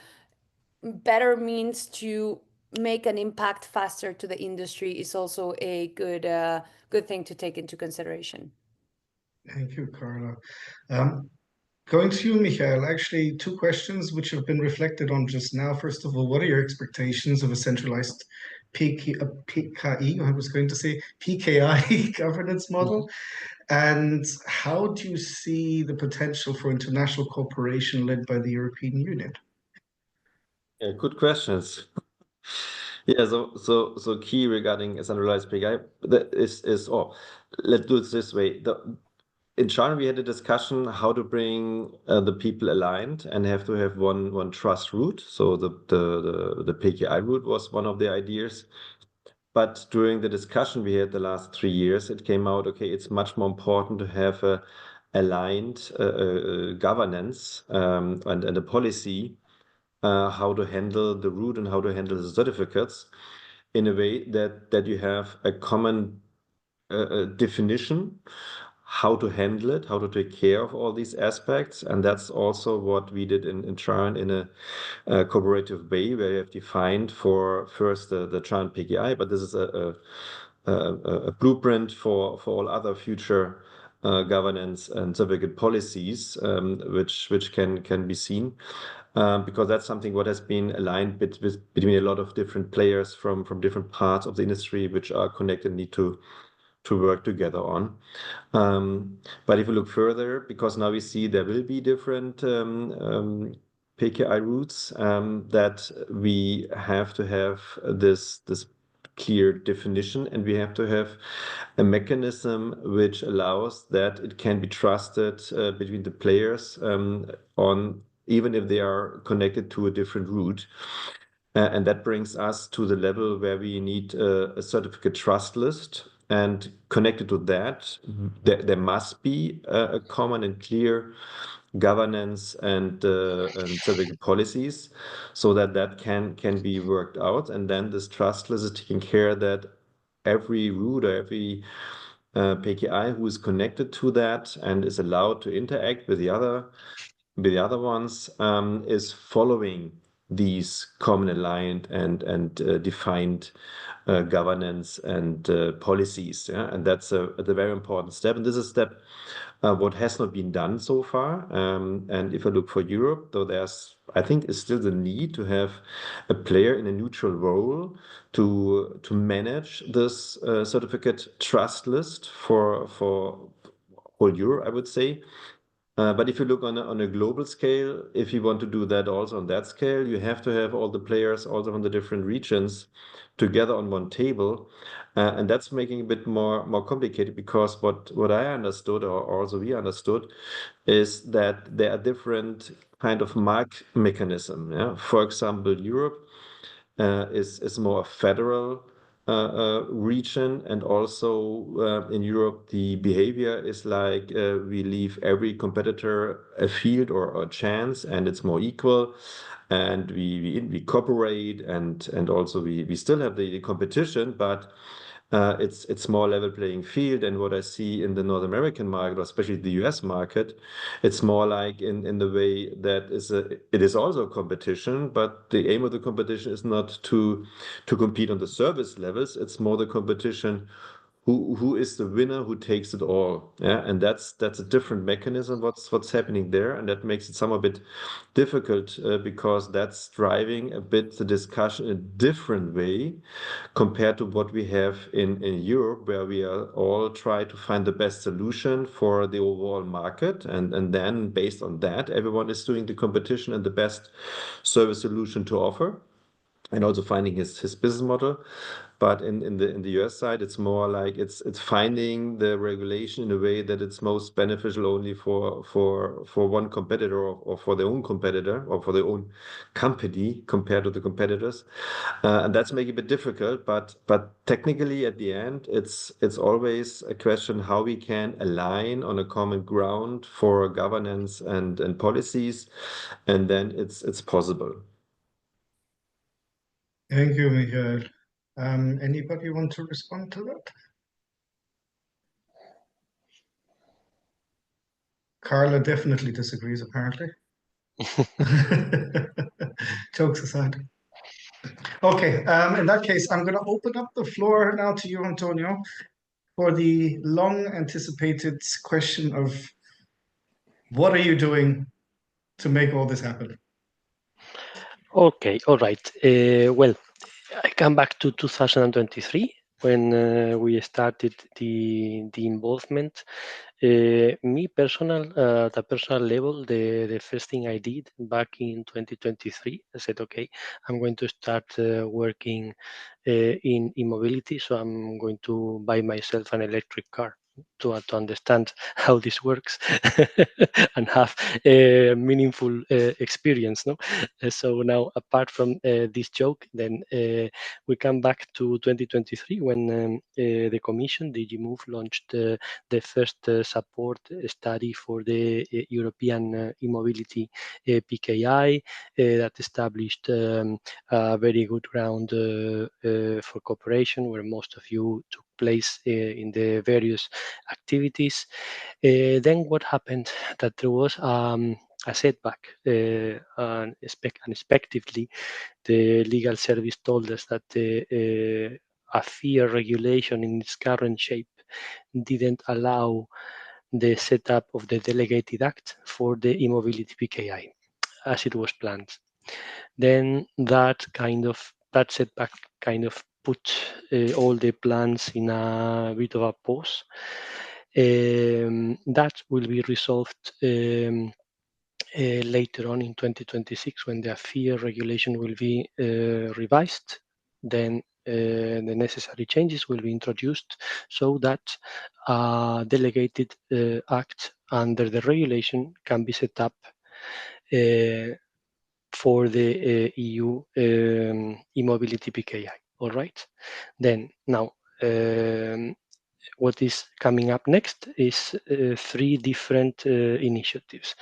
better means to make an impact faster to the industry, is also a good thing to take into consideration. Thank you, Carla. Going to you, Michael, actually two questions which have been reflected on just now. First of all, what are your expectations of a centralized PKI, I was going to say PKI governance model? And how do you see the potential for international cooperation led by the European Union? Yeah, good questions. Yeah, so key regarding centralized PKI that is let's do it this way. In China, we had a discussion how to bring the people aligned and have to have one trust route. So the PKI route was one of the ideas. But during the discussion we had the last 3 years, it came out, okay, it's much more important to have a aligned governance and a policy how to handle the route and how to handle the certificates in a way that you have a common definition how to handle it, how to take care of all these aspects. And that's also what we did in CharIN in a cooperative way, where you have defined for first the CharIN PKI, but this is a blueprint for all other future governance and certificate policies, which can be seen. Because that's something what has been aligned between a lot of different players from different parts of the industry, which are connected, need to work together on. But if you look further, because now we see there will be different PKI routes, that we have to have this clear definition, and we have to have a mechanism which allows that it can be trusted between the players on even if they are connected to a different route. And that brings us to the level where we need a certificate trust list. And connected to that, there must be a common and clear governance and certificate policies, so that can be worked out. And then this trust list is taking care that every route or every PKI who is connected to that and is allowed to interact with the other ones is following these common aligned and defined governance and policies. Yeah? And that's a very important step. And this is a step what has not been done so far. And if I look for Europe, though I think is still the need to have a player in a neutral role to manage this certificate trust list for whole Europe, I would say. But if you look on a global scale, if you want to do that also on that scale, you have to have all the players also from the different regions together on one table. And that's making it a bit more complicated, because what I understood, or also we understood, is that there are different kind of mark mechanism. Yeah? For example, Europe is more a federal region, and also in Europe the behavior is like we leave every competitor a field or a chance, and it's more equal, and we cooperate, and also we still have the competition, but it's more level playing field. And what I see in the North American market, or especially the US market, it's more like in the way that it is also a competition, but the aim of the competition is not to compete on the service levels. It's more the competition who is the winner, who takes it all. Yeah, and that's a different mechanism what's happening there, and that makes it somewhat a bit difficult because that's driving a bit the discussion in a different way compared to what we have in Europe, where we are all try to find the best solution for the overall market, and then based on that, everyone is doing the competition and the best service solution to offer, and also finding his business model. But in the US side, it's more like it's finding the regulation in a way that it's most beneficial only for one competitor, or for their own competitor, or for their own company compared to the competitors, and that's making it a bit difficult. But technically, at the end, it's always a question how we can align on a common ground for governance and policies, and then it's possible. Thank you, Michael. Anybody want to respond to that? Carla definitely disagrees, apparently. Jokes aside. Okay, in that case, I'm going to open up the floor now to you, Antonio, for the long anticipated question of what are you doing to make all this happen? Okay, all right. Well, I come back to 2023. when we started the involvement. Me personal, at a personal level, the first thing I did back in 2023, I said, okay, I'm going to start working in mobility, so I'm going to buy myself an electric car to understand how this works and have a meaningful experience. No, so now apart from this joke, then we come back to 2023 when the Commission, DG Move, launched the first support study for the European e-mobility PKI that established a very good ground for cooperation, where most of you took place in the various activities. Then what happened? That there was a setback. Unexpectedly, the legal service told us that the AFIR regulation in its current shape didn't allow the setup of the delegated act for the e-mobility PKI as it was planned. Then that setback kind of put all the plans in a bit of a pause. That will be resolved later on in 2026 when the AFIR regulation will be revised. Then the necessary changes will be introduced so that a delegated act under the regulation can be set up for the EU e-mobility PKI. All right. Then now, what is coming up next is 3 different initiatives.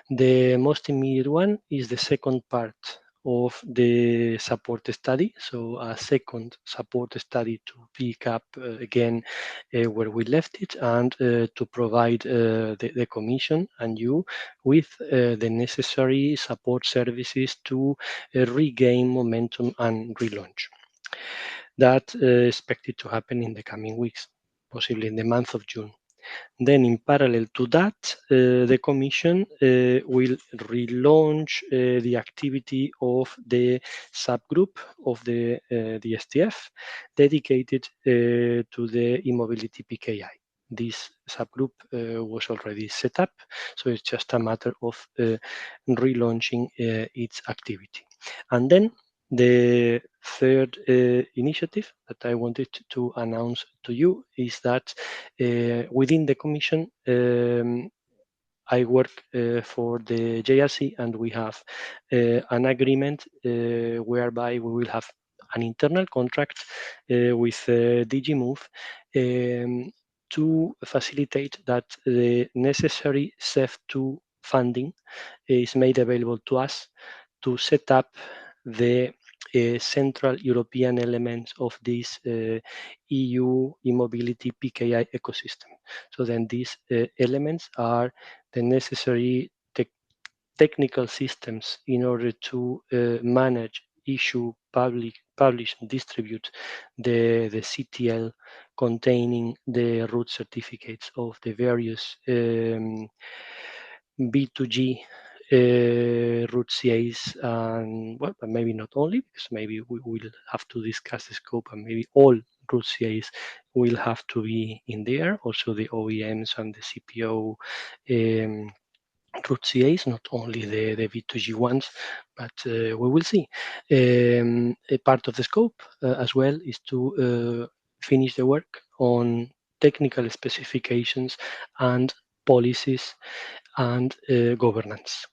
The most immediate one is the second part of the support study. So a second support study to pick up again where we left it, and to provide the Commission and you with the necessary support services to regain momentum and relaunch. That expected to happen in the coming weeks, possibly in the month of June. Then in parallel to that, the Commission will relaunch the activity of the subgroup of the STF dedicated to the e-mobility PKI. This subgroup was already set up, so it's just a matter of relaunching its activity. And then the third initiative that I wanted to announce to you is that within the Commission, I work for the JRC, and we have an agreement whereby we will have an internal contract with DG Move to facilitate that the necessary CEF2 funding is made available to us to set up the central European elements of this EU e-mobility PKI ecosystem. So then these elements are the necessary technical systems in order to manage, issue, publish, and distribute the CTL containing the root certificates of the various B2G root CAs, and well, but maybe not only, because maybe we will have to discuss the scope, and maybe all root CAs will have to be in there. Also the OEMs and the CPO root CAs, not only the V2G ones, but we will see. A part of the scope as well is to finish the work on technical specifications and policies and governance.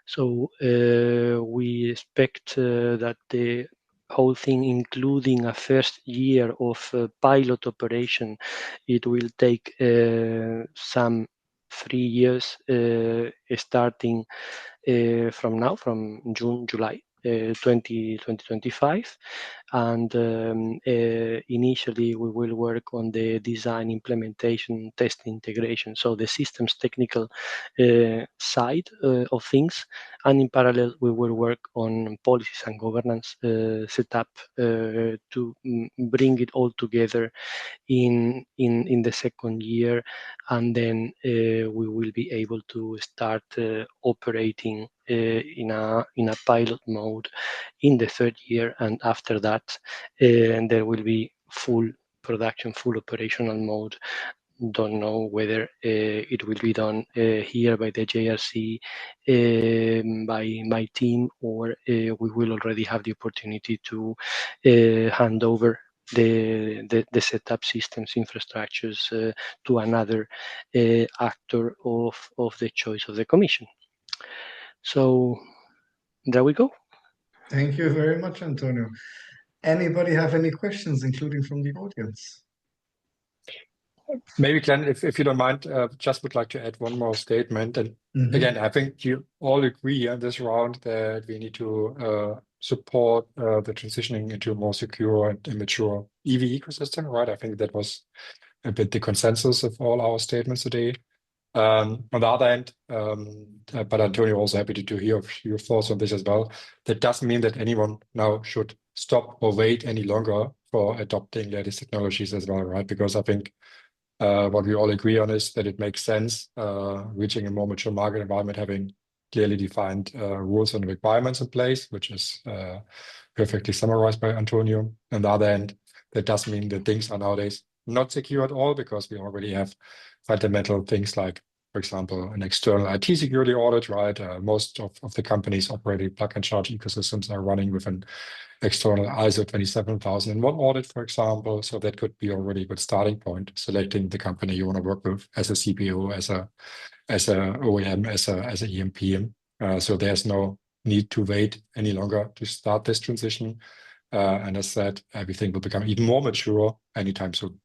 So we expect that the whole thing, including a first year of pilot operation, it will take some 3 years starting from now, from June, July 2025. And initially we will work on the design, implementation, test, integration, so the systems technical side of things. And in parallel we will work on policies and governance setup to bring it all together in the second year, and then we will be able to start operating in a pilot mode in the third year, and after that there will be full production full operational mode. Don't know whether it will be done here by the JRC, by my team, or we will already have the opportunity to hand over the setup systems, infrastructures to another actor of the choice of the Commission. So there we go. Thank you very much, Antonio. Anybody have any questions, including from the audience? Maybe, Glenn, if you don't mind, just would like to add one more statement. And again, I think you all agree on this round that we need to support the transitioning into a more secure and immature EV ecosystem, right? I think that was a bit the consensus of all our statements today. On the other hand, but Antonio, also happy to hear your thoughts on this as well. That doesn't mean that anyone now should stop or wait any longer for adopting latest technologies as well, right? Because I think what we all agree on is that it makes sense reaching a more mature market environment, having clearly defined rules and requirements in place, which is perfectly summarized by Antonio. On the other hand, that does mean that things are nowadays not secure at all, because we already have fundamental things like, for example, an external IT security audit, right? Most of the companies operating plug and charge ecosystems are running with an external ISO 27001 audit, for example. So that could be already a good starting point, selecting the company you want to work with as a CPO, as a OEM, as a EMP. So there's no need to wait any longer to start this transition. And as said, everything will become even more mature anytime soon.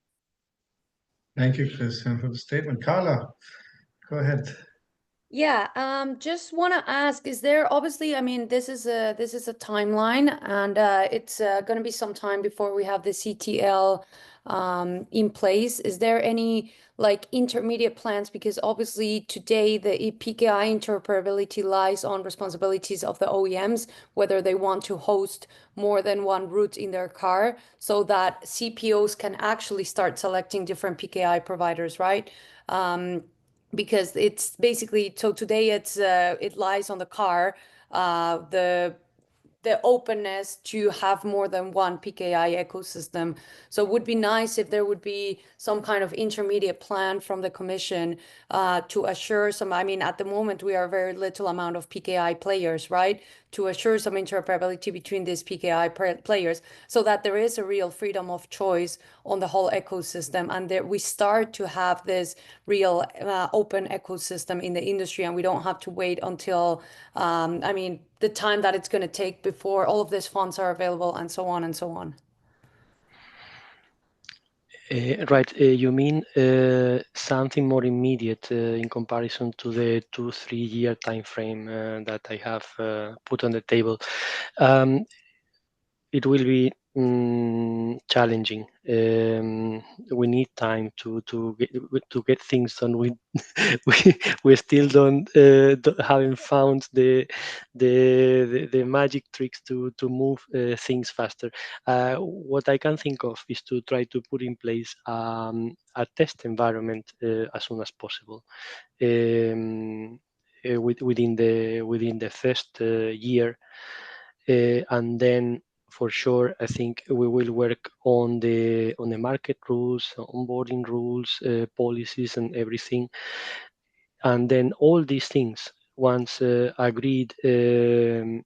Thank you, Christian, for the statement. Carla, go ahead. Yeah, just want to ask, is there, obviously, I mean, this is a timeline, and it's going to be some time before we have the CTL in place. Is there any like intermediate plans? Because obviously today the PKI interoperability lies on responsibilities of the OEMs, whether they want to host more than one route in their car, so that CPOs can actually start selecting different PKI providers, right? Because it's basically, so today it's it lies on the car, the openness to have more than one PKI ecosystem. So it would be nice if there would be some kind of intermediate plan from the Commission to assure some, I mean, at the moment we are very little amount of PKI players, right? To assure some interoperability between these PKI players, so that there is a real freedom of choice on the whole ecosystem, and that we start to have this real open ecosystem in the industry, and we don't have to wait until, I mean, the time that it's going to take before all of these funds are available, and so on and so on. Right, you mean something more immediate in comparison to the 2-3 year time frame that I have put on the table. It will be challenging. We need time to get things done. We still haven't found the magic tricks to move things faster. What I can think of is to try to put in place a test environment as soon as possible. Within the first year, and then for sure, I think we will work on the market rules, onboarding rules, policies, and everything. And then all these things, once agreed, they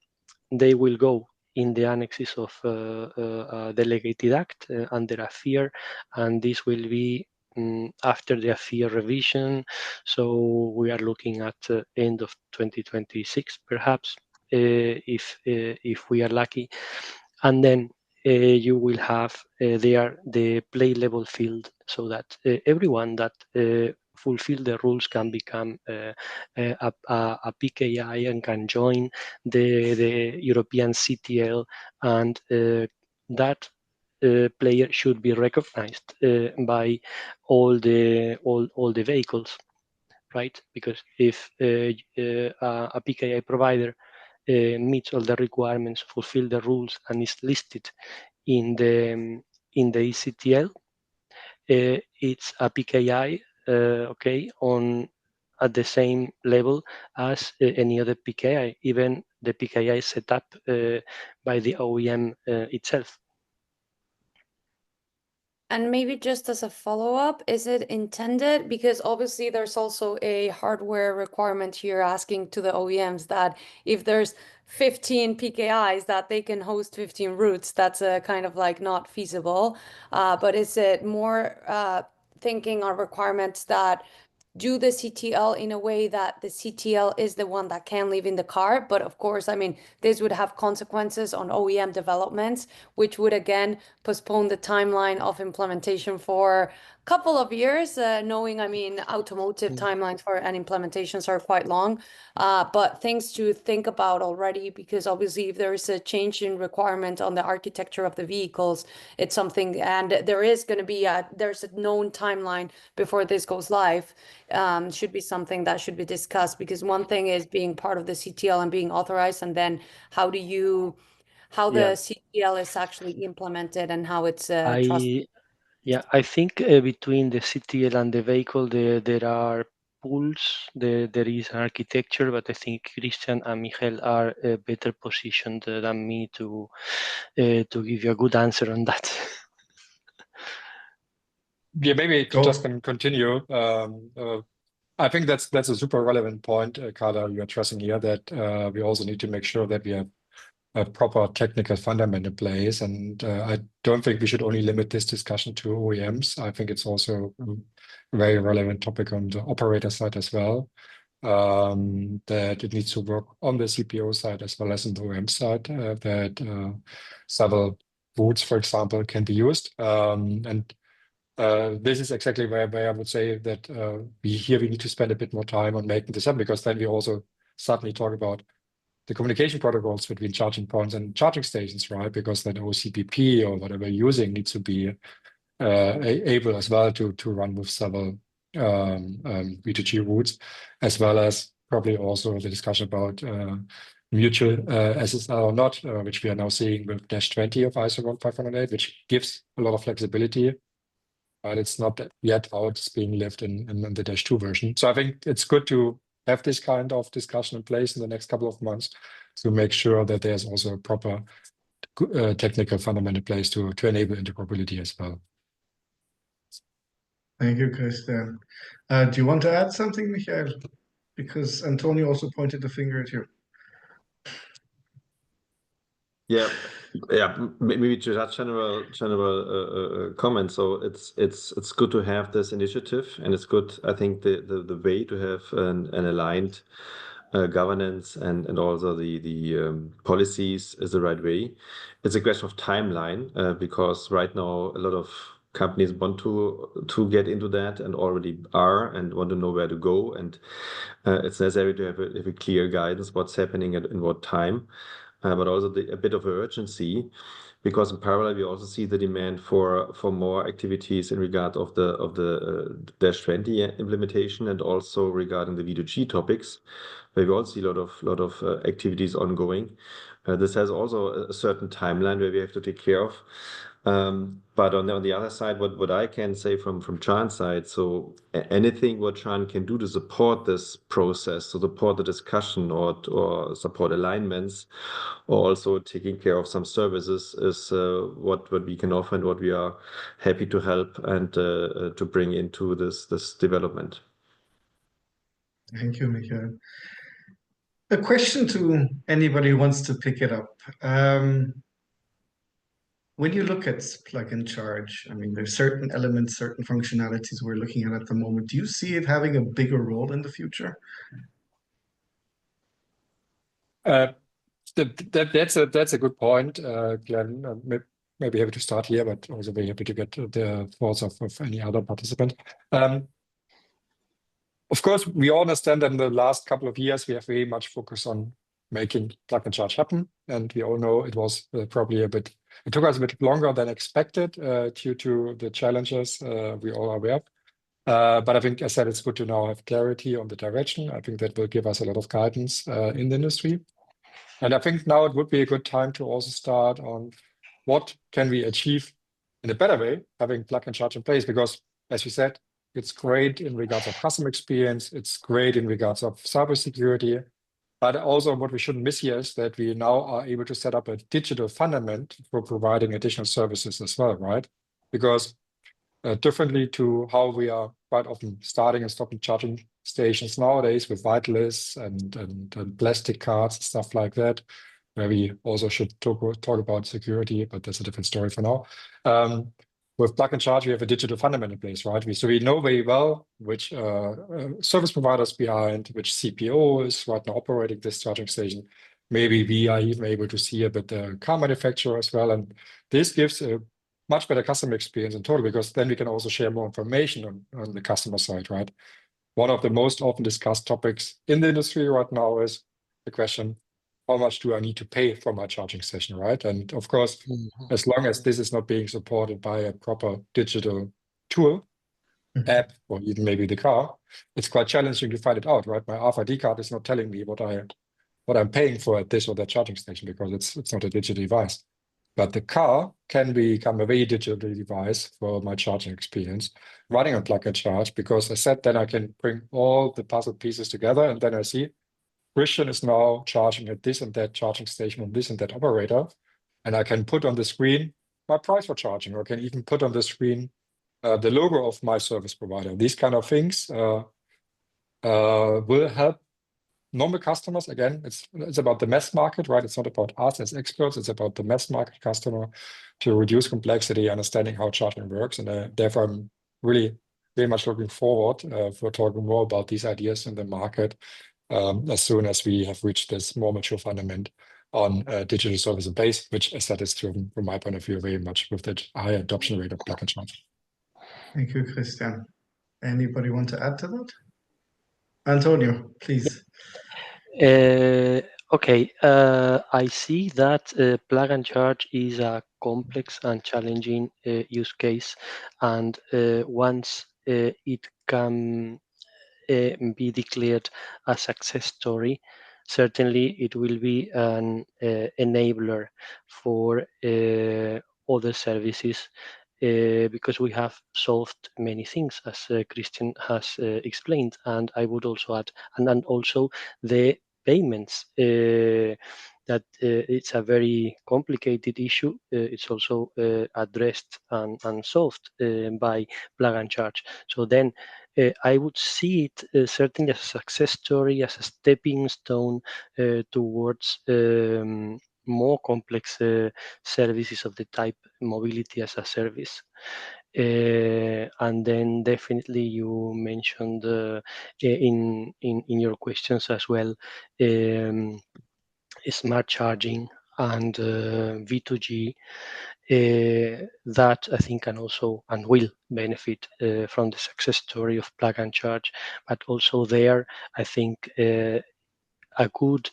will go in the annexes of the delegated act under AFIR, and this will be after the AFIR revision. So we are looking at end of 2026, perhaps, if we are lucky. And then you will have there the play level field, so that everyone that fulfill the rules can become a PKI and can join the European CTL, and that player should be recognized by all the vehicles, right? Because if a PKI provider meets all the requirements, fulfill the rules, and is listed in the ECTL, it's a PKI, okay, at the same level as any other PKI, even the PKI set up by the OEM itself. And maybe just as a follow-up, is it intended? Because obviously there's also a hardware requirement here asking to the OEMs that if there's 15 PKIs that they can host 15 routes, that's a kind of like not feasible. But is it more thinking on requirements that do the CTL in a way that the CTL is the one that can live in the car? But of course, I mean, this would have consequences on OEM developments, which would again postpone the timeline of implementation for a couple of years, knowing, I mean, automotive timelines for and implementations are quite long. But things to think about already, because obviously if there is a change in requirement on the architecture of the vehicles, it's something, and there is going to be there's a known timeline before this goes live. Should be something that should be discussed, because one thing is being part of the CTL and being authorized, and then how the CTL is actually implemented and how it's trusted. I think between the CTL and the vehicle, there are pools, there is an architecture, but I think Christian and Michael are better positioned than me to give you a good answer on that. Yeah, maybe to just continue. I think that's a super relevant point, Carla, you're addressing here, that we also need to make sure that we have a proper technical fundament in place. And I don't think we should only limit this discussion to OEMs. I think it's also a very relevant topic on the operator side as well, that it needs to work on the CPO side as well as on the OEM side, that several routes, for example, can be used. This is exactly where I would say that we need to spend a bit more time on making this up, because then we also suddenly talk about the communication protocols between charging points and charging stations, right? Because then OCPP or whatever you're using needs to be able as well to run with several V2G routes, as well as probably also the discussion about mutual SSL or not, which we are now seeing with -20 of ISO 11508, which gives a lot of flexibility. But it's not yet how it's being lived in the -2 version. So I think it's good to have this kind of discussion in place in the next couple of months to make sure that there's also a proper technical fundament in place to enable interoperability as well. Thank you, Christian. Do you want to add something, Michael? Because Antonio also pointed the finger at you. Yeah, maybe to that general comment. So it's good to have this initiative, and it's good. I think the way to have an aligned governance and also the policies is the right way. It's a question of timeline, because right now a lot of companies want to get into that and already are and want to know where to go, and it's necessary to have a clear guidance what's happening and in what time. But also a bit of urgency, because in parallel we also see the demand for more activities in regard of the -20 implementation, and also regarding the V2G topics, where we also see a lot of activities ongoing. This has also a certain timeline where we have to take care of. But on the other side, what I can say from CharIN side, so anything what CharIN can do to support this process, to support the discussion or support alignments, or also taking care of some services, is what we can offer and what we are happy to help and to bring into this development. Thank you, Michael. A question to anybody who wants to pick it up. When you look at plug and charge, I mean, there's certain elements, certain functionalities we're looking at the moment. Do you see it having a bigger role in the future? That's a good point, Glenn. Maybe happy to start here, but also very happy to get the thoughts of any other participant. Of course, we all understand that in the last couple of years, we have very much focused on making plug and charge happen. And we all know it was probably it took us a bit longer than expected due to the challenges we all are aware of. But I think, as I said, it's good to now have clarity on the direction. I think that will give us a lot of guidance in the industry. And I think now it would be a good time to also start on what can we achieve in a better way, having plug and charge in place, because as you said, it's great in regards of customer experience. It's great in regards of cybersecurity. But also what we shouldn't miss here is that we now are able to set up a digital fundament for providing additional services as well, right? Because differently to how we are quite often starting and stopping charging stations nowadays with whitelists and plastic cards and stuff like that, where we also should talk about security, but that's a different story for now. With Plug and Charge, we have a digital fundament in place, right? So we know very well which service providers behind, which CPO is right now operating this charging station. Maybe we are even able to see a bit the car manufacturer as well. And this gives a much better customer experience in total, because then we can also share more information on the customer side, right? One of the most often discussed topics in the industry right now is the question, how much do I need to pay for my charging session, right? And of course, as long as this is not being supported by a proper digital tool, app, or even maybe the car, it's quite challenging to find it out, right? My RFID card is not telling me what I'm paying for at this or that charging station, because it's not a digital device. But the car can become a very digital device for my charging experience, running on Plug and Charge, because I said then I can bring all the puzzle pieces together, and then I see Christian is now charging at this and that charging station on this and that operator, and I can put on the screen my price for charging, or I can even put on the screen the logo of my service provider. These kind of things will help normal customers. Again, it's about the mass market, right? It's not about us as experts. It's about the mass market customer, to reduce complexity, understanding how charging works. And therefore, I'm really very much looking forward for talking more about these ideas in the market as soon as we have reached this more mature fundament on digital service in place, which, as that is driven from my point of view very much with the high adoption rate of Plug and Charge. Thank you, Christian. Anybody want to add to that? Antonio, please. Okay, I see that Plug and Charge is a complex and challenging use case, and once it can be declared a success story, certainly it will be an enabler for other services, because we have solved many things, as Christian has explained. And I would also add, and also the payments, that it's a very complicated issue. It's also addressed and solved by Plug and Charge. So then I would see it certainly as a success story, as a stepping stone towards more complex services of the type mobility as a service. And then definitely you mentioned in your questions as well, smart charging and V2G, that I think can also and will benefit from the success story of Plug and Charge. But also there, I think a good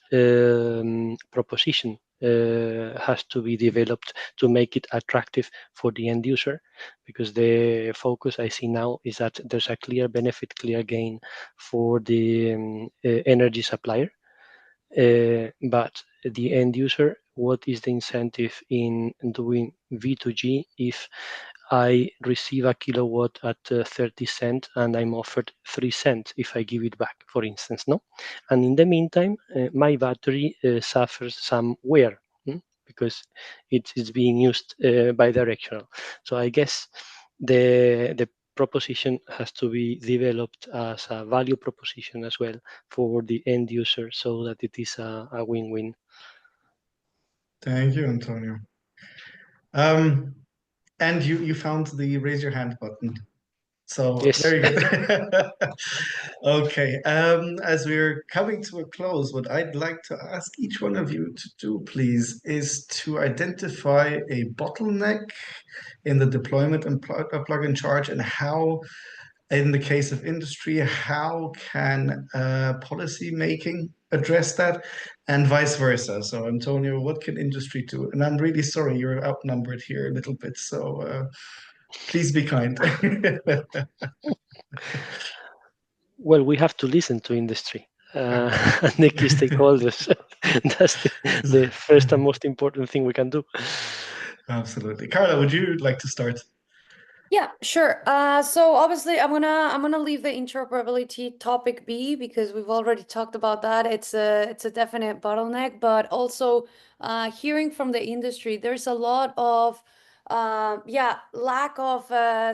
proposition has to be developed to make it attractive for the end user, because the focus I see now is that there's a clear benefit, clear gain for the energy supplier. But the end user, what is the incentive in doing V2G if I receive a kilowatt at 30 cents and I'm offered 3 cents if I give it back, for instance, no? And in the meantime, my battery suffers some wear because it is being used bi-directional. So I guess the proposition has to be developed as a value proposition as well for the end user, so that it is a win-win. Thank you, Antonio. And you found the raise your hand button. So Yes. very good. Okay. As we're coming to a close, what I'd like to ask each one of you to do, please, is to identify a bottleneck in the deployment and plug and charge, and how, in the case of industry, how can policy making address that, and vice versa. So, Antonio, what can industry do? And I'm really sorry, you're outnumbered here a little bit, so please be kind. Well, we have to listen to industry and the key stakeholders. That's the first and most important thing we can do. Absolutely. Carla, would you like to start? Yeah, sure. So obviously I'm gonna leave the interoperability topic be, because we've already talked about that. It's a definite bottleneck, but also hearing from the industry, there's a lot of yeah, lack of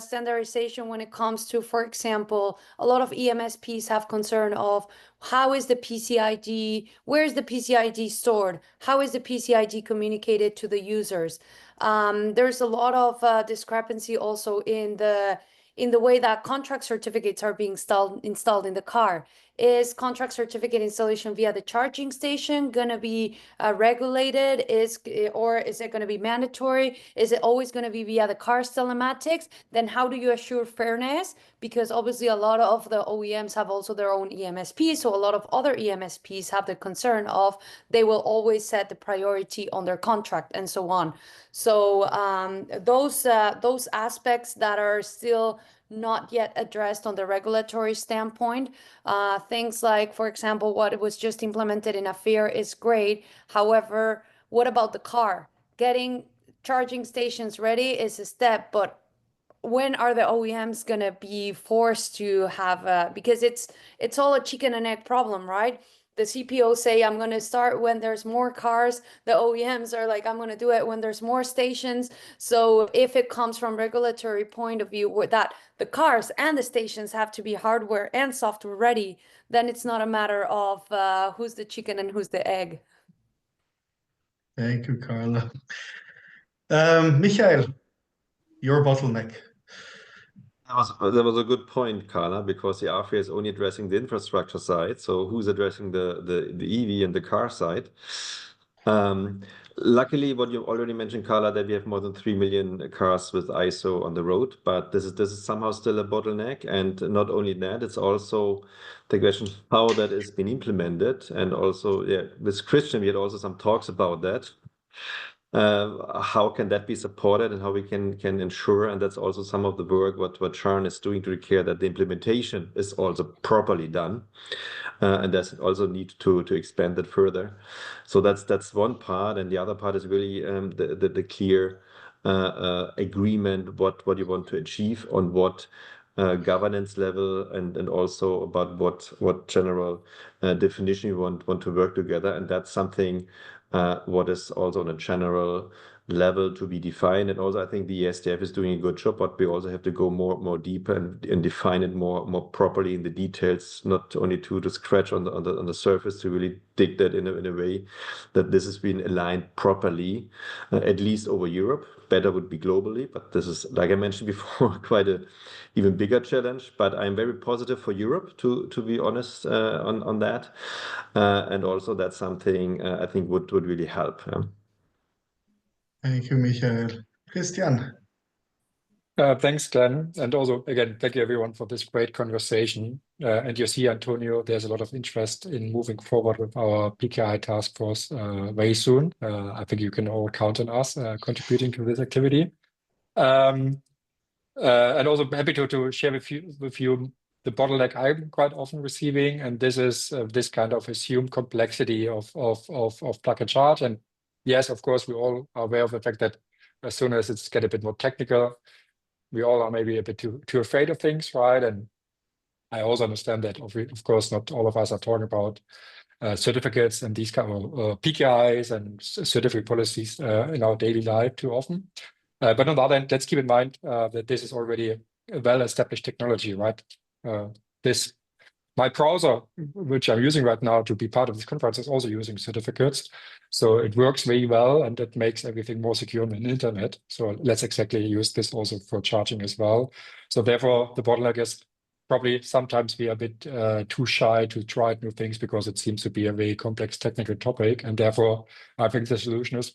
standardization when it comes to, for example, a lot of EMSPs have concern of how is the PCID, where is the PCID stored, how is the PCID communicated to the users. There's a lot of discrepancy also in the way that contract certificates are being installed in the car. Is contract certificate installation via the charging station going to be regulated? Or is it going to be mandatory? Is it always going to be via the car's telematics? Then how do you assure fairness? Because obviously a lot of the OEMs have also their own EMSP, so a lot of other EMSPs have the concern of they will always set the priority on their contract and so on. So those aspects that are still not yet addressed on the regulatory standpoint. Things like, for example, what was just implemented in AFIR is great. However, what about the car? Getting charging stations ready is a step, but when are the OEMs going to be forced to have because it's all a chicken and egg problem, right? The CPOs say, I'm going to start when there's more cars. The OEMs are like, I'm going to do it when there's more stations. So if it comes from regulatory point of view that the cars and the stations have to be hardware and software ready, then it's not a matter of who's the chicken and who's the egg. Thank you, Carla. Michael, your bottleneck. That was a good point, Carla, because the AFIR is only addressing the infrastructure side. So who's addressing the EV and the car side? Luckily, what you already mentioned, Carla, that we have more than 3 million cars with ISO on the road, but this is somehow still a bottleneck. And not only that, it's also the question how that is being implemented. And also, yeah, with Christian, we had also some talks about that. How can that be supported and how we can ensure, and that's also some of the work what CharIN is doing to take care that the implementation is also properly done, and there's also need to expand that further. So that's one part, and the other part is really the clear agreement what you want to achieve on what governance level and also about what general definition you want to work together, and that's something what is also on a general level to be defined. And also I think the SDF is doing a good job, but we also have to go more deeper and define it more properly in the details, not only to scratch on the surface, to really dig that in a way that this has been aligned properly, at least over Europe. Better would be globally, but this is, like I mentioned before, quite a even bigger challenge. But I'm very positive for Europe, to be honest, on that. And also that's something I think would really help. Thank you, Michael. Christian. Thanks, Glenn. And also, again, thank you everyone for this great conversation. And you see, Antonio, there's a lot of interest in moving forward with our PKI task force very soon. I think you can all count on us contributing to this activity. And also happy to share with you the bottleneck I'm quite often receiving, and this is this kind of assumed complexity of plug and charge. And yes, of course, we all are aware of the fact that as soon as it's get a bit more technical, we all are maybe a bit too afraid of things, right? And I also understand that, of course, not all of us are talking about certificates and these kind of PKIs and certificate policies in our daily life too often. But on the other hand, let's keep in mind that this is already a well-established technology, right? My browser, which I'm using right now to be part of this conference, is also using certificates. So it works very well, and it makes everything more secure on the internet. So let's exactly use this also for charging as well. So therefore, the bottleneck is probably sometimes we are a bit too shy to try new things because it seems to be a very complex technical topic. And therefore, I think the solution is,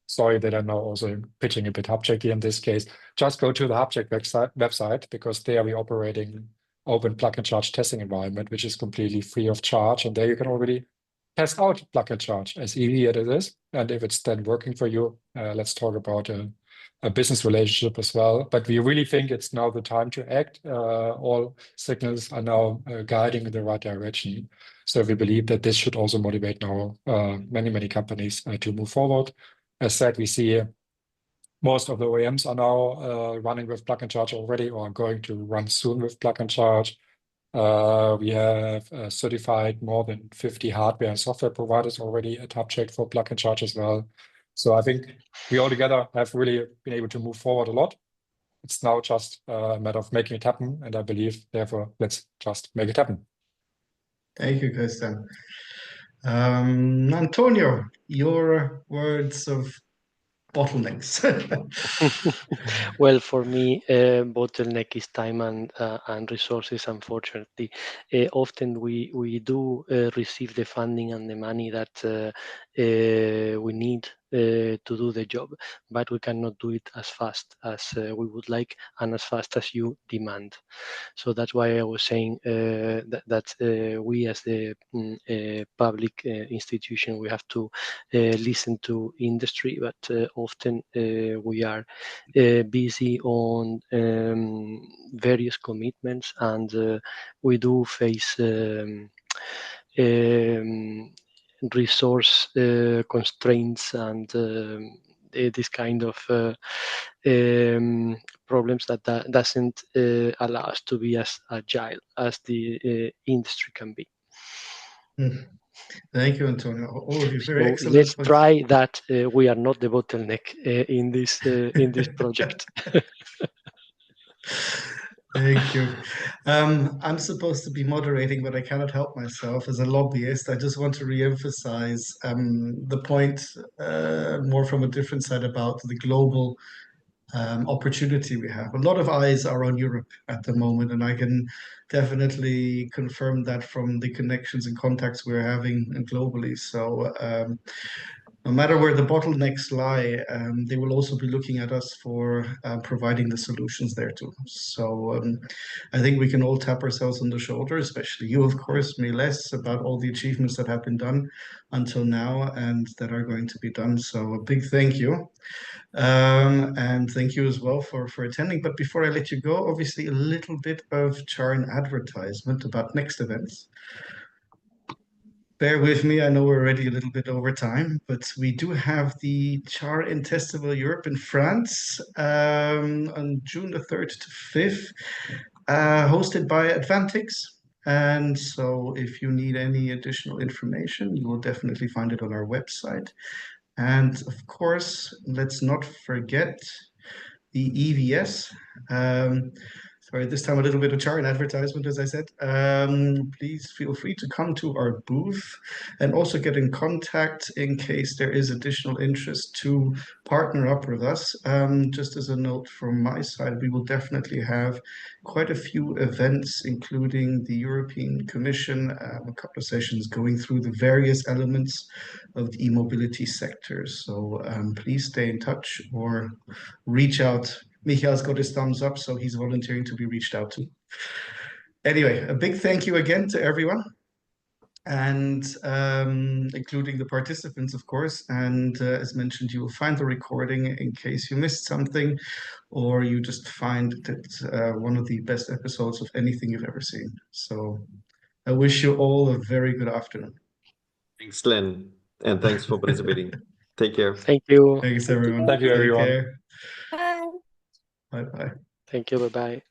sorry that I'm now also pitching a bit Hubject in this case, just go to the Hubject website, because there we're operating open plug and charge testing environment, which is completely free of charge. And there you can already test out plug and charge as easy as it is. And if it's then working for you, let's talk about a business relationship as well. But we really think it's now the time to act. All signals are now guiding in the right direction. So we believe that this should also motivate now many companies to move forward. As said, we see most of the OEMs are now running with plug and charge already, or are going to run soon with plug and charge. We have certified more than 50 hardware and software providers already at Hubject for plug and charge as well. So I think we all together have really been able to move forward a lot. It's now just a matter of making it happen, and I believe, therefore, let's just make it happen. Thank you, Christian. Antonio, your words of bottlenecks. Well, for me, bottleneck is time and resources. Unfortunately, often we do receive the funding and the money that we need to do the job, but we cannot do it as fast as we would like and as fast as you demand. So that's why I was saying that we as the public institution, we have to listen to industry, but often we are busy on various commitments, and we do face resource constraints and this kind of problems that doesn't allow us to be as agile as the industry can be. Thank you, Antonio. All of you, very So excellent let's points. try that we are not the bottleneck in this project. Thank you. I'm supposed to be moderating, but I cannot help myself. As a lobbyist, I just want to re-emphasize the point more from a different side about the global opportunity we have. A lot of eyes are on Europe at the moment, and I can definitely confirm that from the connections and contacts we're having globally. So no matter where the bottlenecks lie, they will also be looking at us for providing the solutions there too. So I think we can all tap ourselves on the shoulder, especially you, of course, me less, about all the achievements that have been done until now and that are going to be done. So a big thank you. And thank you as well for attending. But before I let you go, obviously a little bit of CharIN advertisement about next events. Bear with me, I know we're already a little bit over time, but we do have the CharIN Festival Europe in France on June the 3rd to 5th, hosted by Advantix. And so if you need any additional information, you will definitely find it on our website. And of course, let's not forget the EVS. Sorry, this time a little bit of CharIN advertisement, as I said. Please feel free to come to our booth and also get in contact in case there is additional interest to partner up with us. Just as a note from my side, we will definitely have quite a few events, including the European Commission, a couple of sessions going through the various elements of the e-mobility sector. So please stay in touch or reach out. Michael's got his thumbs up, so he's volunteering to be reached out to. Anyway, a big thank you again to everyone, and including the participants, of course. And as mentioned, you will find the recording in case you missed something, or you just find that one of the best episodes of anything you've ever seen. So I wish you all a very good afternoon. Thanks, Glenn, and thanks for participating. Take care. Thank you. Thanks, everyone. Thank you, everyone. Take care. Bye. Bye-bye. Thank you. Bye-bye.